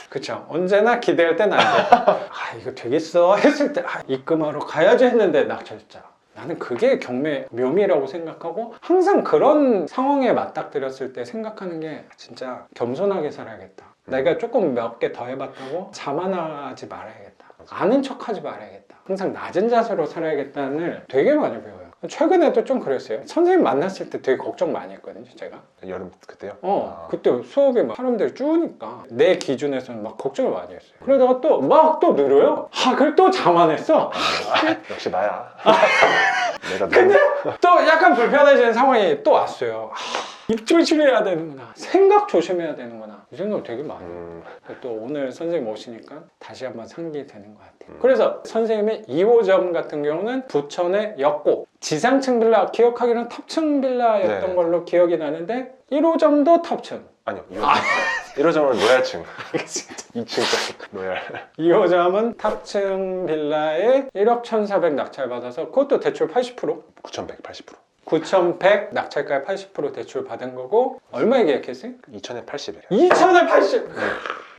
그쵸. 언제나 기대할 땐 안 돼. 이거 되겠어 했을 때 입금하러 가야지 했는데 낙찰자. 나는 그게 경매 묘미라고 생각하고 항상 그런 상황에 맞닥뜨렸을 때 생각하는 게 진짜 겸손하게 살아야겠다. 내가 조금 몇 개 더 해봤다고 자만하지 말아야겠다. 아는 척하지 말아야겠다. 항상 낮은 자세로 살아야겠다는 되게 많이 배워요. 최근에도 좀 그랬어요. 선생님 만났을 때 되게 걱정 많이 했거든요, 제가. 여름 그때요? 그때 수업이 막 사람들이 쭈니까 내 기준에서는 막 걱정을 많이 했어요. 그러다가 또 막 또 늘어요. 그걸 또 자만했어. 역시 나야. 내가 근데 또 약간 불편해지는 상황이 또 왔어요. 입 조심해야 되는구나. 생각 조심해야 되는구나. 이 생각 되게 많아요. 또 오늘 선생님 오시니까 다시 한번 상기되는 것 같아요. 그래서 선생님의 2호점 같은 경우는 부천의 역곡 지상층 빌라, 기억하기로는 탑층 빌라였던 네. 걸로 기억이 나는데 1호점도 탑층. 아니요. 1호점은 로얄층. 2층 로얄. 2호점은 탑층 빌라에 1억 1,400 낙찰받아서 그것도 대출 80%? 9,180%. 9,100 낙찰가 80% 대출 받은 거고 얼마에 계약했어요? 2,000에 80이에요. 2,000에 80!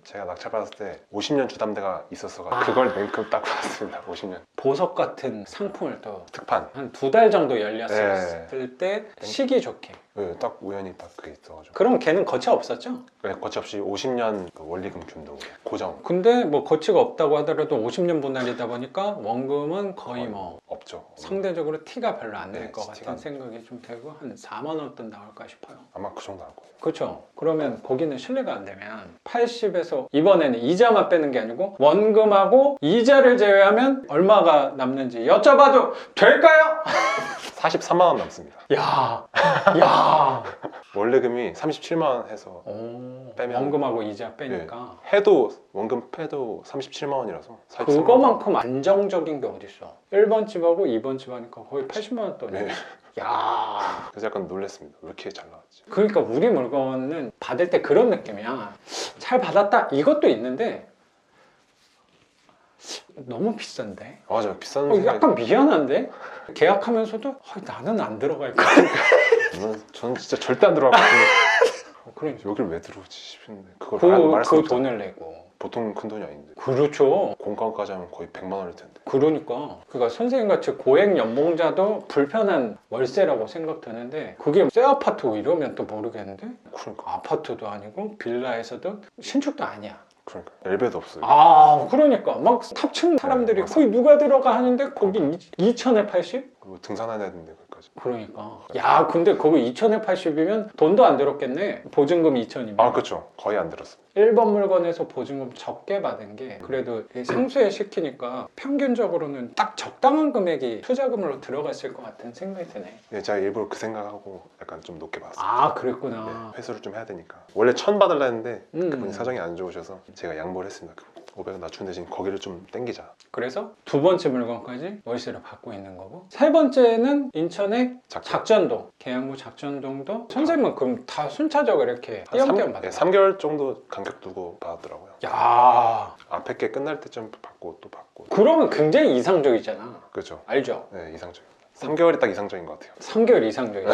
제가 낙찰 받았을 때 50년 주담대가 있었어. 그걸 맨큼 딱 받았습니다. 50년. 보석 같은 상품을 또 특판. 한 2달 정도 열렸을 때 시기 좋게. 네, 딱 우연히 딱 그게 있어가지고. 그럼 걔는 거치 없었죠? 네, 거치 없이 50년 그 원리금 균등 고정. 근데 뭐 거치가 없다고 하더라도 50년 분할이다 보니까 원금은 거의 뭐 없죠. 상대적으로 티가 별로 안 날 네, 것 티가 같은 안 생각이 좀 되고 한 4만 원 돈 나올까 싶어요. 아마 그 정도 할 거예요. 그렇죠. 그러면 거기는 신뢰가 안 되면 80에서 이번에는 이자만 빼는 게 아니고 원금하고 이자를 제외하면 얼마가 남는지 여쭤봐도 될까요? 43만 원 남습니다. 야. 원래금이 37만 원 해서 빼면 원금하고 이자 빼니까 해도 원금 빼도 37만 원이라서 그거만큼 안정적인 게 어딨어. 1번 집하고 2번 집 하니까 거의 80만 원 돈이네. 네. 야. 그래서 약간 놀랐습니다. 왜 이렇게 잘 나왔지? 그러니까 우리 물건은 받을 때 그런 느낌이야. 잘 받았다 이것도 있는데 너무 비싼데? 맞아요. 비싼 약간 미안한데? 계약하면서도 나는 안 들어갈 거야. 저는 진짜 절대 안 들어갈 것 같은데 그러니까 여기를 왜 들어오지 싶은데 그걸 말씀 그 돈을 내고. 보통 큰 돈이 아닌데 그렇죠. 공과까지 하면 거의 100만 원일 텐데. 그러니까 선생님같이 고액 연봉자도 불편한 월세라고 생각되는데 그게 새 아파트고 이러면 또 모르겠는데 그러니까 아파트도 아니고 빌라에서도 신축도 아니야. 그러니까 엘베도 없어요. 그러니까 막 탑층 사람들이 맞아. 거기 누가 들어가 하는데 거기 2,000에 80? 그리고 등산해야 되는데 거기까지. 그러니까 야 근데 그거 2,000에 80이면 돈도 안 들었겠네. 보증금 2,000이면 그렇죠. 거의 안 들었어요. 1번 물건에서 보증금 적게 받은 게 그래도 상수에 시키니까 평균적으로는 딱 적당한 금액이 투자금으로 들어갔을 것 같은 생각이 드네. 네, 제가 일부러 그 생각하고 약간 좀 높게 받았어요. 그랬구나. 네, 회수를 좀 해야 되니까. 원래 1,000 받으려 했는데 그분이 음. 사정이 안 좋으셔서 제가 양보를 했습니다. 500원 낮춘 대신 거기를 좀 땡기자. 그래서 두 번째 물건까지 월세를 받고 있는 거고 세 번째는 인천의 작전동 계양구 작전동도 선생님은 그럼 다 순차적으로 이렇게 띄엄띄엄 받아요? 3개월 정도 간격 두고 받았더라고요. 야 앞에 게 끝날 때쯤 받고 또 받고. 그러면 굉장히 이상적이잖아. 그렇죠. 알죠? 네, 이상적입니다. 3개월이 딱 이상적인 것 같아요. 3개월 이상적이야.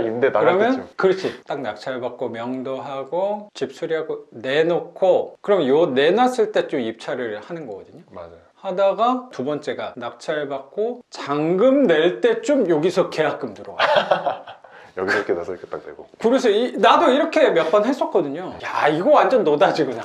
임대 나갈 때쯤. 그러면 그렇지 딱 낙찰받고 명도하고 집 수리하고 내놓고 그럼 요 내놨을 때쯤 입찰을 하는 거거든요. 맞아요. 하다가 두 번째가 낙찰받고 잔금 낼 때쯤 여기서 계약금 들어와. 여기서 이렇게 나서 이렇게 딱 내고. 그래서 나도 이렇게 몇 번 했었거든요. 야 이거 완전 노다지구나.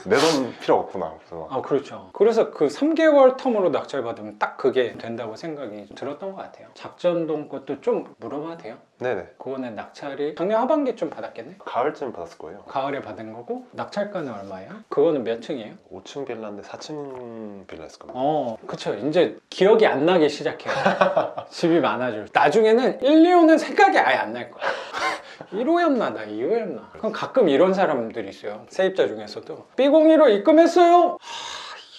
내 돈 필요 없구나. 그래서 막 아, 그렇죠. 그래서 그 3개월 텀으로 낙찰 받으면 딱 그게 된다고 생각이 들었던 것 같아요. 작전동 것도 좀 물어봐도 돼요? 네네. 그거는 낙찰이 작년 하반기쯤 받았겠네? 가을쯤 받았을 거예요. 가을에 받은 거고 낙찰가는 얼마예요? 그거는 몇 층이에요? 5층 빌라인데 4층 빌라였을 겁니다. 그쵸. 이제 기억이 안 나기 시작해요. 집이 많아질. 나중에는 1, 2호는 생각이 아예 안 날 거야. 1호였나 나 2호였나. 그럼 가끔 이런 사람들이 있어요. 세입자 중에서도 B01호 입금했어요.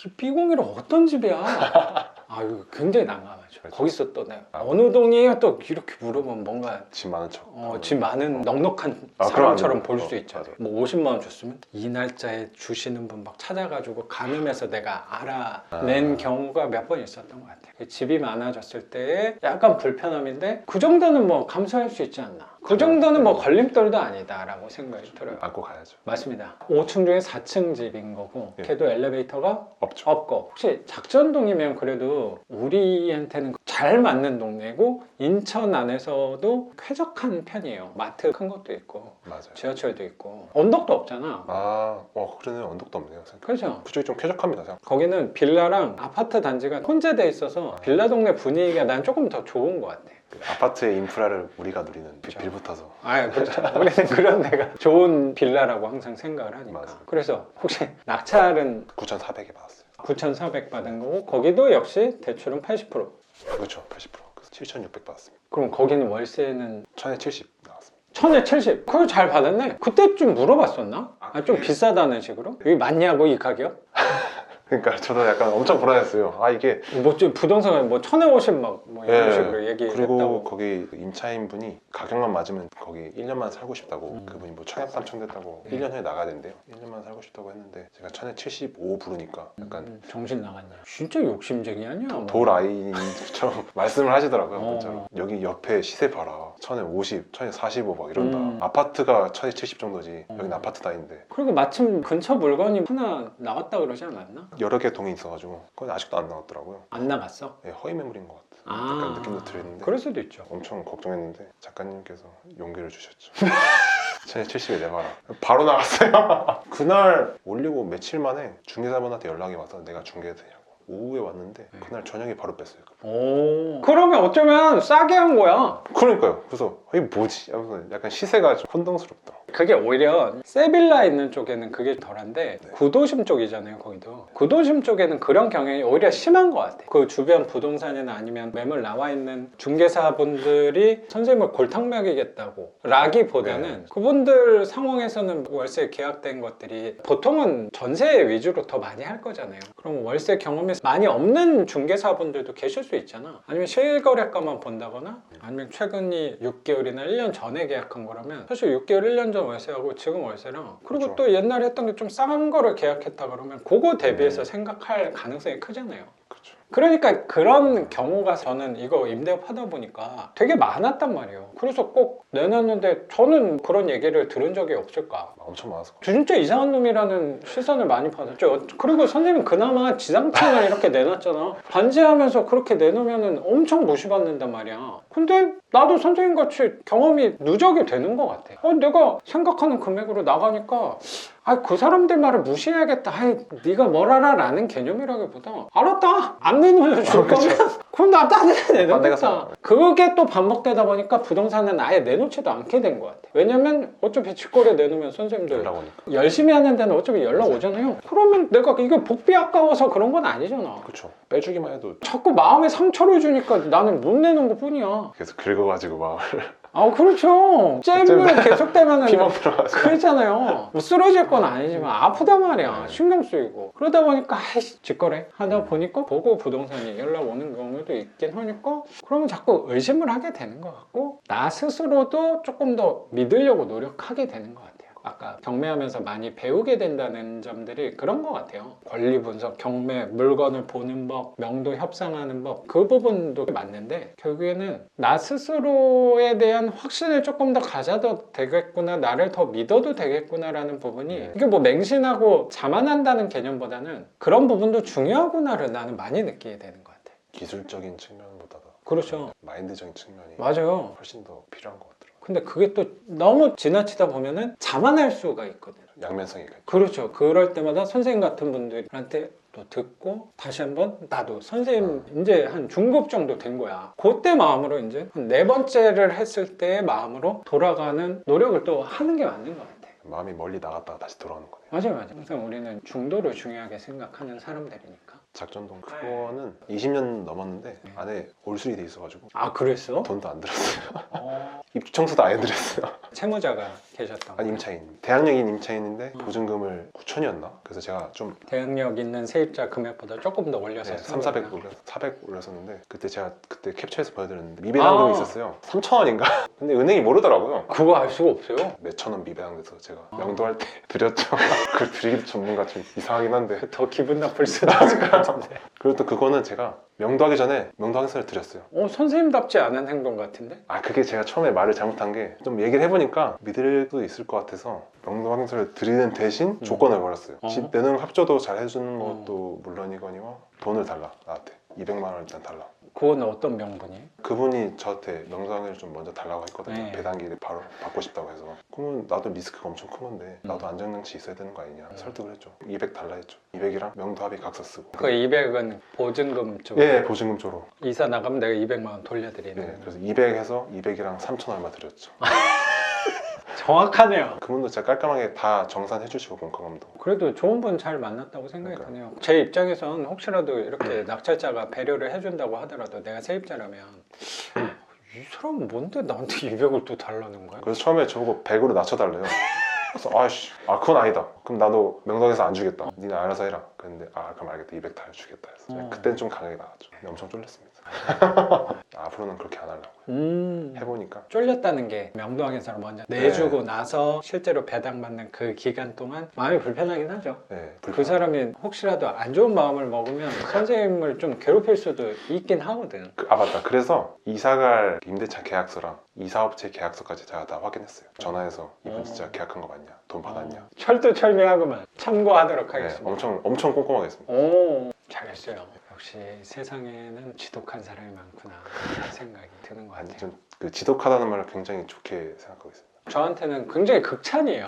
이 B01호 어떤 집이야? 아유, 굉장히 난감하죠. 그렇죠. 거기서 또 내가 어느 동이에요? 또 이렇게 물어보면 뭔가 집 많은 척. 집 많은 넉넉한 아, 사람처럼 그럼 안 볼 돼요. 수 있죠. 맞아요. 뭐 50만 원 줬으면 이 날짜에 주시는 분 막 찾아가지고 가늠해서 내가 알아낸 경우가 몇 번 있었던 것 같아요. 집이 많아졌을 때 약간 불편함인데 그 정도는 뭐 감수할 수 있지 않나. 그 정도는 뭐 걸림돌도 아니다라고 생각이 들어요. 안고 가야죠. 맞습니다. 5층 중에 4층 집인 거고 예. 걔도 엘리베이터가 없죠. 없고 혹시 작전동이면 그래도 우리한테는 잘 맞는 동네고 인천 안에서도 쾌적한 편이에요. 마트 큰 것도 있고 맞아요. 지하철도 있고 언덕도 없잖아. 그러네. 언덕도 없네요. 생각. 그렇죠. 그쪽이 좀 쾌적합니다. 생각. 거기는 빌라랑 아파트 단지가 혼재돼 있어서 빌라 동네 분위기가 난 조금 더 좋은 것 같아. 그 아파트의 인프라를 우리가 누리는 그렇죠. 빌붙어서. 아, 그렇죠. 우리는 그런 데가 좋은 빌라라고 항상 생각을 하니까. 맞아요. 그래서 혹시 낙찰은 9,400에 받았어요. 9,400 받은 거고 거기도 역시 대출은 80%. 그렇죠. 80%. 그래서 7,600 받았습니다. 그럼 거기는 월세는 1,070 나왔습니다. 1,070. 그거 잘 받았네. 그때 좀 물어봤었나? 좀 네. 비싸다는 식으로? 이게 맞냐고 이 가격? 그러니까 저도 약간 엄청 불안했어요. 이게 좀 부동산은 뭐 1,050 막 뭐 이런 예. 식으로 얘기했다고. 그리고 거기 임차인 분이 가격만 맞으면 거기 1년만 살고 싶다고 그분이 뭐 청약 당첨됐다고 1년 후에 나가야 된대요. 1년만 살고 싶다고 했는데 제가 1,075 부르니까 약간 정신 나갔네. 진짜 욕심쟁이 아니야? 뭐. 도라이처럼 말씀을 하시더라고요. 어. 진짜로. 여기 옆에 시세 봐라. 1,050, 1,045 막 이런다. 아파트가 1,070 정도지. 여기는 아파트도 아닌데. 그리고 마침 근처 물건이 하나 나왔다 그러지 않았나? 여러 개 동이 있어가지고 그건 아직도 안 나왔더라고요. 안 나갔어? 예, 허위 매물인 것 같아. 약간 느낌도 들었는데 그럴 수도 있죠. 엄청 걱정했는데 작가님께서 용기를 주셨죠. 1,070에 내봐라. 바로 나갔어요. 그날 올리고 며칠 만에 중개사분한테 연락이 와서 내가 중개해도 되냐고. 오후에 왔는데 그날 저녁에 바로 뺐어요. 그러면 어쩌면 싸게 한 거야. 그러니까요. 그래서 이게 뭐지? 하면서 약간 시세가 좀 혼동스럽다. 그게 오히려 세빌라 있는 쪽에는 그게 덜한데 네. 구도심 쪽이잖아요. 거기도 구도심 쪽에는 그런 경향이 오히려 심한 것 같아. 그 주변 부동산이나 아니면 매물 나와 있는 중개사분들이 선생님을 골탕 먹이겠다고 라기보다는 네. 그분들 상황에서는 월세 계약된 것들이 보통은 전세 위주로 더 많이 할 거잖아요. 그럼 월세 경험이 많이 없는 중개사분들도 계실 수 있잖아. 아니면 실거래가만 본다거나 아니면 최근이 6개월이나 1년 전에 계약한 거라면 사실 6개월 1년 전 월세하고 지금 월세랑 그리고 그렇죠. 또 옛날에 했던 게 좀 싼 거를 계약했다 그러면 그거 대비해서 생각할 가능성이 크잖아요. 그렇죠. 그러니까 그런 경우가 저는 이거 임대업 하다 보니까 되게 많았단 말이에요. 그래서 꼭 내놨는데 저는 그런 얘기를 들은 적이 없을까. 엄청 많았을 것 진짜 이상한 놈이라는 시선을 많이 받았죠. 그리고 선생님 그나마 지상층을 이렇게 내놨잖아. 반지하면서 그렇게 내놓으면 엄청 무시받는단 말이야. 근데 나도 선생님 같이 경험이 누적이 되는 것 같아. 내가 생각하는 금액으로 나가니까 그 사람들 말을 무시해야겠다. 네가 뭘 알아? 라는 개념이라기보다 알았다. 안 내놓으면 줄 거면 그럼 나 딴 데 내놓겠다. 그게 또 반복되다 보니까 부동산은 아예 내놓지도 않게 된 것 같아. 왜냐면 어차피 직거래 내놓으면 선생님들 연락 오니까. 열심히 하는 데는 어차피 연락 오잖아요. 그러면 내가 이게 복비 아까워서 그런 건 아니잖아. 그렇죠. 빼주기만 해도 자꾸 마음에 상처를 주니까 나는 못 내는 것 뿐이야. 계속 긁어가지고 마음을 그렇죠. 잼을 계속되면은 피만 들어가지고. 그렇잖아요. 뭐 쓰러질 건 아니지만 아프단 말이야. 신경 쓰이고. 그러다 보니까 직거래 하다 보니까 보고 부동산이 연락 오는 경우도 있긴 하니까 그러면 자꾸 의심을 하게 되는 것 같고 나 스스로도 조금 더 믿으려고 노력하게 되는 것 같아요. 아까 경매하면서 많이 배우게 된다는 점들이 그런 것 같아요. 권리 분석, 경매, 물건을 보는 법, 명도 협상하는 법, 그 부분도 맞는데 결국에는 나 스스로에 대한 확신을 조금 더 가져도 되겠구나, 나를 더 믿어도 되겠구나라는 부분이 이게 뭐 맹신하고 자만한다는 개념보다는 그런 부분도 중요하구나를 나는 많이 느끼게 되는 것 같아요. 기술적인 측면보다도 그렇죠. 마인드적인 측면이 맞아요. 훨씬 더 필요한 것 같더라고요. 근데 그게 또 너무 지나치다 보면은 자만할 수가 있거든. 양면성이 있고. 그렇죠. 그럴 때마다 선생님 같은 분들한테 또 듣고 다시 한번 나도 선생님 이제 한 중급 정도 된 거야. 그때 마음으로 이제 한 4번째를 했을 때의 마음으로 돌아가는 노력을 또 하는 게 맞는 것 같아. 마음이 멀리 나갔다가 다시 돌아오는 거네요. 맞아요, 맞아요. 항상 우리는 중도를 중요하게 생각하는 사람들이니까. 작전동 그거는 20년 넘었는데 네. 안에 올술이 돼 있어가지고 아, 그랬어? 돈도 안 들었어요. 어, 입주 청소도 안 해드렸어요. 채무자가 계셨던 아니 거예요? 임차인. 대학력인 임차인인데 보증금을 9천이었나? 그래서 제가 좀 대응력 있는 세입자 금액보다 조금 더 올려서 3, 400 올려서 400 올렸었는데 그때 제가 그때 캡처해서 보여드렸는데 미배당금이 있었어요. 3,000원인가? 근데 은행이 모르더라고요. 그거 알 수가 없어요. 몇천 원 미배당돼서 제가 명도할 때 드렸죠. 그 드리기도 전문가 좀 이상하긴 한데 더 기분 나쁠 수도 있을 것 같은데. 그리고 또 그거는 제가 명도하기 전에 명도 항서를 드렸어요. 선생님답지 않은 행동 같은데? 아 그게 제가 처음에 말을 잘못한 게 좀 얘기를 해보니까 믿을 수도 있을 것 같아서 명도 항서를 드리는 대신 조건을 걸었어요. 집 내는 합조도 잘 해주는 것도 물론이거니와 돈을 달라. 나한테 200만 원 일단 달라. 그건 어떤 명분이에요? 그분이 저한테 명도항해를 좀 먼저 달라고 했거든요. 네. 배당기를 바로 받고 싶다고 해서. 그러면 나도 리스크가 엄청 큰 건데 나도 안정장치 있어야 되는 거 아니냐 설득을 했죠. 200 달라 했죠. 200이랑 명도 합의 각서 쓰고. 그 200은 보증금 쪽. 예, 보증금 쪽으로. 이사 나가면 내가 200만 원 돌려드리는. 네, 그래서 200 해서 200이랑 3천 얼마 드렸죠. 정확하네요. 그분도 진짜 깔끔하게 다 정산해 주시고 공과금도. 그래도 좋은 분 잘 만났다고 생각이 그러니까요. 드네요. 제 입장에선 혹시라도 이렇게 낙찰자가 배려를 해준다고 하더라도 내가 세입자라면 이 사람은 뭔데 나한테 200을 또 달라는 거야? 그래서 처음에 저보고 100으로 낮춰달래요. 그래서 그건 아니다. 그럼 나도 명동에서 안 주겠다. 니네 알아서 해라. 그런데 그럼 알겠다. 200 다 주겠다 해서 그때는 좀 강하게 나갔죠. 근데 엄청 쫄렸습니다. 앞으로는 그렇게 안 하려고 해보니까 쫄렸다는 게 명도항에서 먼저 내주고 나서 실제로 배당받는 그 기간 동안 마음이 불편하긴 하죠. 네, 그 사람이 혹시라도 안 좋은 마음을 먹으면 선생님을 좀 괴롭힐 수도 있긴 하거든. 맞다. 그래서 이사갈 임대차 계약서랑 이사업체 계약서까지 제가 다 확인했어요. 전화해서 이분 진짜 계약한 거 맞냐? 돈 받았냐? 철두철미하고만 참고하도록 네, 하겠습니다. 엄청 꼼꼼하게 했습니다. 오, 잘했어요. 역시 세상에는 지독한 사람이 많구나 생각이 드는 것 같아요. 좀 그 지독하다는 말을 굉장히 좋게 생각하고 있습니다. 저한테는 굉장히 극찬이에요.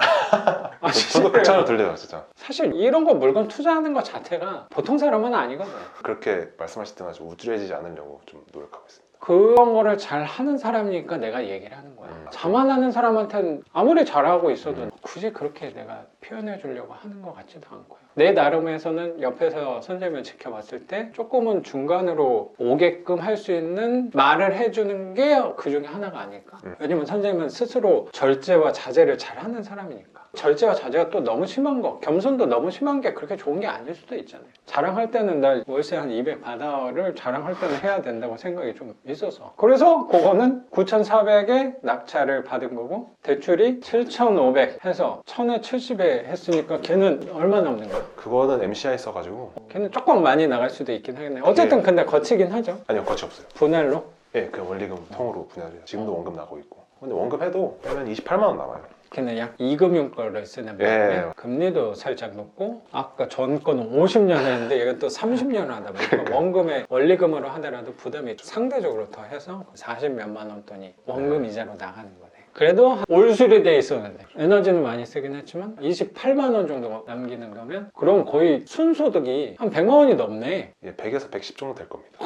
저도 극찬을 들려요, 진짜. 사실 이런 거 물건 투자하는 것 자체가 보통 사람은 아니거든. 그렇게 말씀하실 때마다 좀 우쭐해지지 않으려고 좀 노력하고 있습니다. 그런 거를 잘 하는 사람이니까 내가 얘기를 하는 거야. 자만하는 사람한테는 아무리 잘하고 있어도 굳이 그렇게 내가 표현해 주려고 하는 것 같지도 않고요. 내 나름에서는 옆에서 선생님을 지켜봤을 때 조금은 중간으로 오게끔 할 수 있는 말을 해주는 게 그 중에 하나가 아닐까. 왜냐면 선생님은 스스로 절제와 자제를 잘하는 사람이니까. 절제와 자제가 또 너무 심한 거, 겸손도 너무 심한 게 그렇게 좋은 게 아닐 수도 있잖아요. 자랑할 때는 나 월세 한 200 받아를 자랑할 때는 해야 된다고 생각이 좀 있어서. 그래서 그거는 9,400에 낙찰을 받은 거고 대출이 7,500 해서 1,000에 70에 했으니까 걔는 얼마 남는 거야? 그거는 MCI 써가지고 걔는 조금 많이 나갈 수도 있긴 하겠네요. 어쨌든 근데 거치긴 하죠. 아니요, 거치 없어요. 분할로. 예, 그 원리금 통으로 분할해요. 지금도 원금 나고 있고. 근데 원금 해도 빼면 28만 원 남아요. 걔는 약 2금융 거를 쓰는 거예요. 예. 금리도 살짝 높고 아까 전 거는 50년 했는데 얘가 또 30년 하다 보니까 원금에 원리금으로 하더라도 부담이 상대적으로 더 해서 40몇만 원 돈이 원금 이자로 나가는 거네. 그래도 올수리 돼 있었는데 에너지는 많이 쓰긴 했지만 28만 원 정도 남기는 거면 그럼 거의 순소득이 한 100만 원이 넘네. 예, 100에서 110 정도 될 겁니다.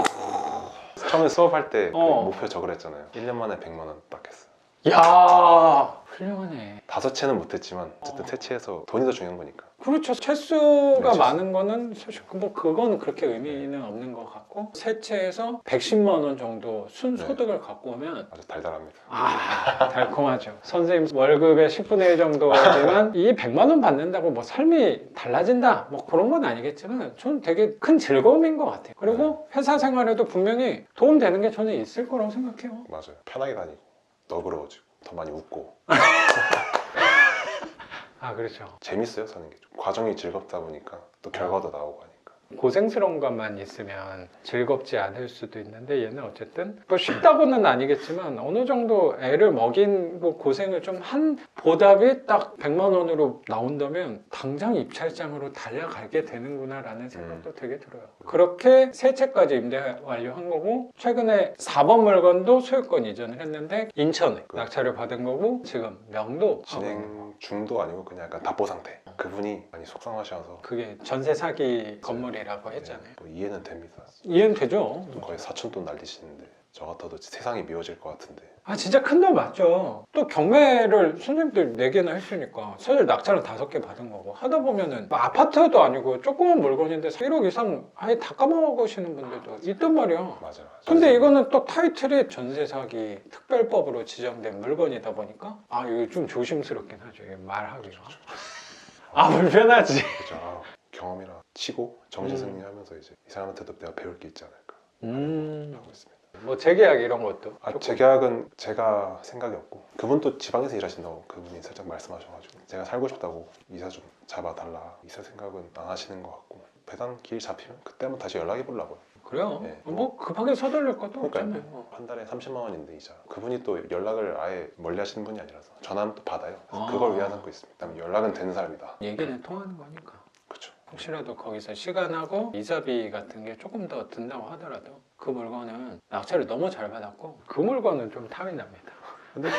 처음에 수업할 때 그 목표 적으라 했잖아요. 1년 만에 100만 원 딱 했어요. 이야 훌륭하네. 5채는 못했지만 어쨌든 세 채에서 돈이 더 중요한 거니까. 그렇죠. 채수가 네, 채수. 많은 거는 사실 뭐 그거는 그렇게 의미는 없는 것 같고 세 채에서 110만 원 정도 순소득을 갖고 오면 아주 달달합니다. 달콤하죠. 선생님 월급의 10분의 1 정도지만 이 100만 원 받는다고 뭐 삶이 달라진다 뭐 그런 건 아니겠지만 저는 되게 큰 즐거움인 것 같아요. 그리고 회사 생활에도 분명히 도움되는 게 저는 있을 거라고 생각해요. 맞아요. 편하게 다니고 너그러워지고 더 많이 웃고 그렇죠. 재밌어요, 사는 게. 좀 과정이 즐겁다 보니까 또 결과도 나오고 하니까. 고생스러운 것만 있으면 즐겁지 않을 수도 있는데 얘는 어쨌든 뭐 쉽다고는 아니겠지만 어느 정도 애를 먹인 뭐 고생을 좀 한 보답이 딱 100만 원으로 나온다면 당장 입찰장으로 달려가게 되는구나라는 생각도 되게 들어요. 그렇게 세 채까지 임대 완료한 거고 최근에 4번 물건도 소유권 이전을 했는데 인천에 낙찰을 받은 거고 지금 명도 진행 중도 아니고 그냥 약간 답보 상태. 그분이 많이 속상하셔서 그게 전세 사기 건물이라고 했잖아요. 뭐 이해는 됩니다. 이해는 되죠. 거의 4천 돈 날리시는데 저 같아도 세상이 미워질 것 같은데. 아 진짜 큰 돈 맞죠. 또 경매를 손님들 4개나 했으니까 사실 낙찰은 5개 받은 거고 하다 보면은 뭐 아파트도 아니고 조그만 물건인데 1억 이상 아예 다 까먹으시는 분들도 있단 말이야. 맞아요. 근데 이거는 또 타이틀이 전세 사기 특별법으로 지정된 물건이다 보니까 아 이거 좀 조심스럽긴 하죠. 이게 말하기가. 아 불편하지. 그죠. 아, 경험이라 치고 정신승리하면서 이제 이 사람한테도 내가 배울 게 있지 않을까 하고 있습니다. 뭐 재계약 이런 것도 조금. 재계약은 제가 생각이 없고 그분도 지방에서 일하신다고 그분이 살짝 말씀하셔가지고 제가 살고 싶다고 이사 좀 잡아달라 이사 생각은 안 하시는 것 같고 배당 길 잡히면 그때 한번 다시 연락해 보려고요. 그래요. 네. 뭐 급하게 서둘릴 것도 그러니까요. 없잖아요. 한 달에 30만 원인데 이자 그분이 또 연락을 아예 멀리 하시는 분이 아니라서 전화는 또 받아요. 그래서 아. 그걸 위한 삼고 있습니다. 그다음에 연락은 되는 사람이다. 얘기는 통하는 거니까. 그렇죠. 혹시라도 거기서 시간하고 이자비 같은 게 조금 더 든다고 하더라도 그 물건은 낙찰을 너무 잘 받았고 그 물건은 좀 탐이 납니다. 근데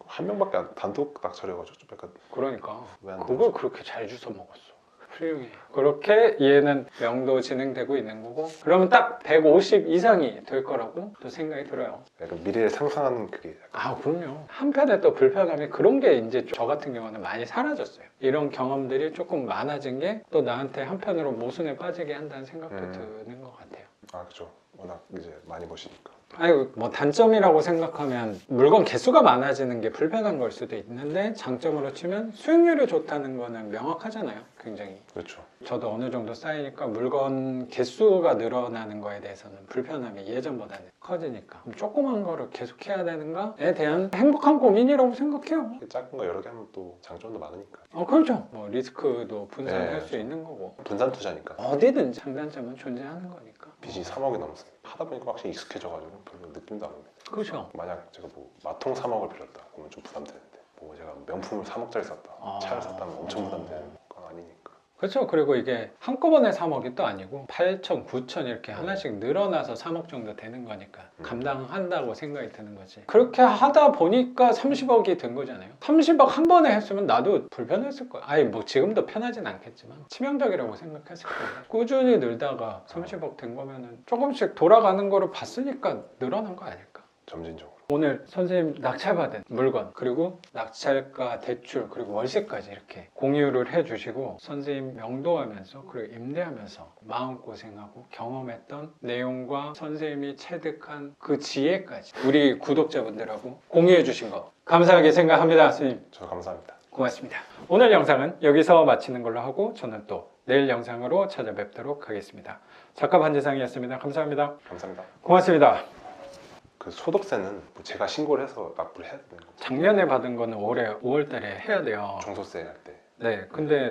한 명밖에 단독 낙찰해가지고 좀 약간 그러니까 왜안 그걸 그렇게 잘 주워 먹었어. 훌륭해. 그렇게 얘는 명도 진행되고 있는 거고 그러면 딱 150 이상이 될 거라고 또 생각이 들어요. 약간 미래를 상상하는 그게 약간 아 그럼요. 한편에 또 불편함이 그런 게 이제 저 같은 경우는 많이 사라졌어요. 이런 경험들이 조금 많아진 게 또 나한테 한편으로 모순에 빠지게 한다는 생각도 드는 것 같아요. 아 그렇죠. 워낙 이제 많이 보시니까. 아유 뭐 단점이라고 생각하면 물건 개수가 많아지는 게 불편한 걸 수도 있는데 장점으로 치면 수익률이 좋다는 거는 명확하잖아요. 굉장히. 그렇죠. 저도 어느 정도 쌓이니까 물건 개수가 늘어나는 거에 대해서는 불편함이 예전보다는 커지니까 그럼 조그만 거를 계속 해야 되는가에 대한 행복한 고민이라고 생각해요. 작은 거 여러 개 하면 또 장점도 많으니까. 그렇죠. 뭐 리스크도 분산할 네, 수 있는 거고 분산 투자니까. 어디든 장단점은 존재하는 거니까. 빚이 3억이 넘습니다. 하다 보니까 확실히 익숙해져가지고 별로 느낌도 안 옵니다. 그렇죠. 만약 제가 뭐 마통 3억을 빌렸다 그러면 좀 부담되는데 뭐 제가 명품을 3억짜리 샀다 차를 샀다면 엄청 부담되는 건 아니니까. 그렇죠. 그리고 이게 한꺼번에 3억이 또 아니고 8천, 9천 이렇게 하나씩 늘어나서 3억 정도 되는 거니까 감당한다고 생각이 드는 거지. 그렇게 하다 보니까 30억이 된 거잖아요. 30억 한 번에 했으면 나도 불편했을 거야. 아니 뭐 지금도 편하진 않겠지만 치명적이라고 생각했을 거예요. 꾸준히 늘다가 30억 된 거면은 조금씩 돌아가는 거를 봤으니까 늘어난 거 아닐까. 점진적으로. 오늘 선생님 낙찰받은 물건 그리고 낙찰가 대출 그리고 월세까지 이렇게 공유를 해주시고 선생님 명도하면서 그리고 임대하면서 마음고생하고 경험했던 내용과 선생님이 체득한 그 지혜까지 우리 구독자분들하고 공유해 주신 거 감사하게 생각합니다. 선생님 저 감사합니다. 고맙습니다. 오늘 영상은 여기서 마치는 걸로 하고 저는 또 내일 영상으로 찾아뵙도록 하겠습니다. 작가 반지상이었습니다. 감사합니다. 감사합니다. 고맙습니다. 그 소득세는 뭐 제가 신고를 해서 납부를 해야 되는 거죠. 작년에 받은 거는 올해 5월 달에 해야 돼요. 종소세 할 때. 네, 근데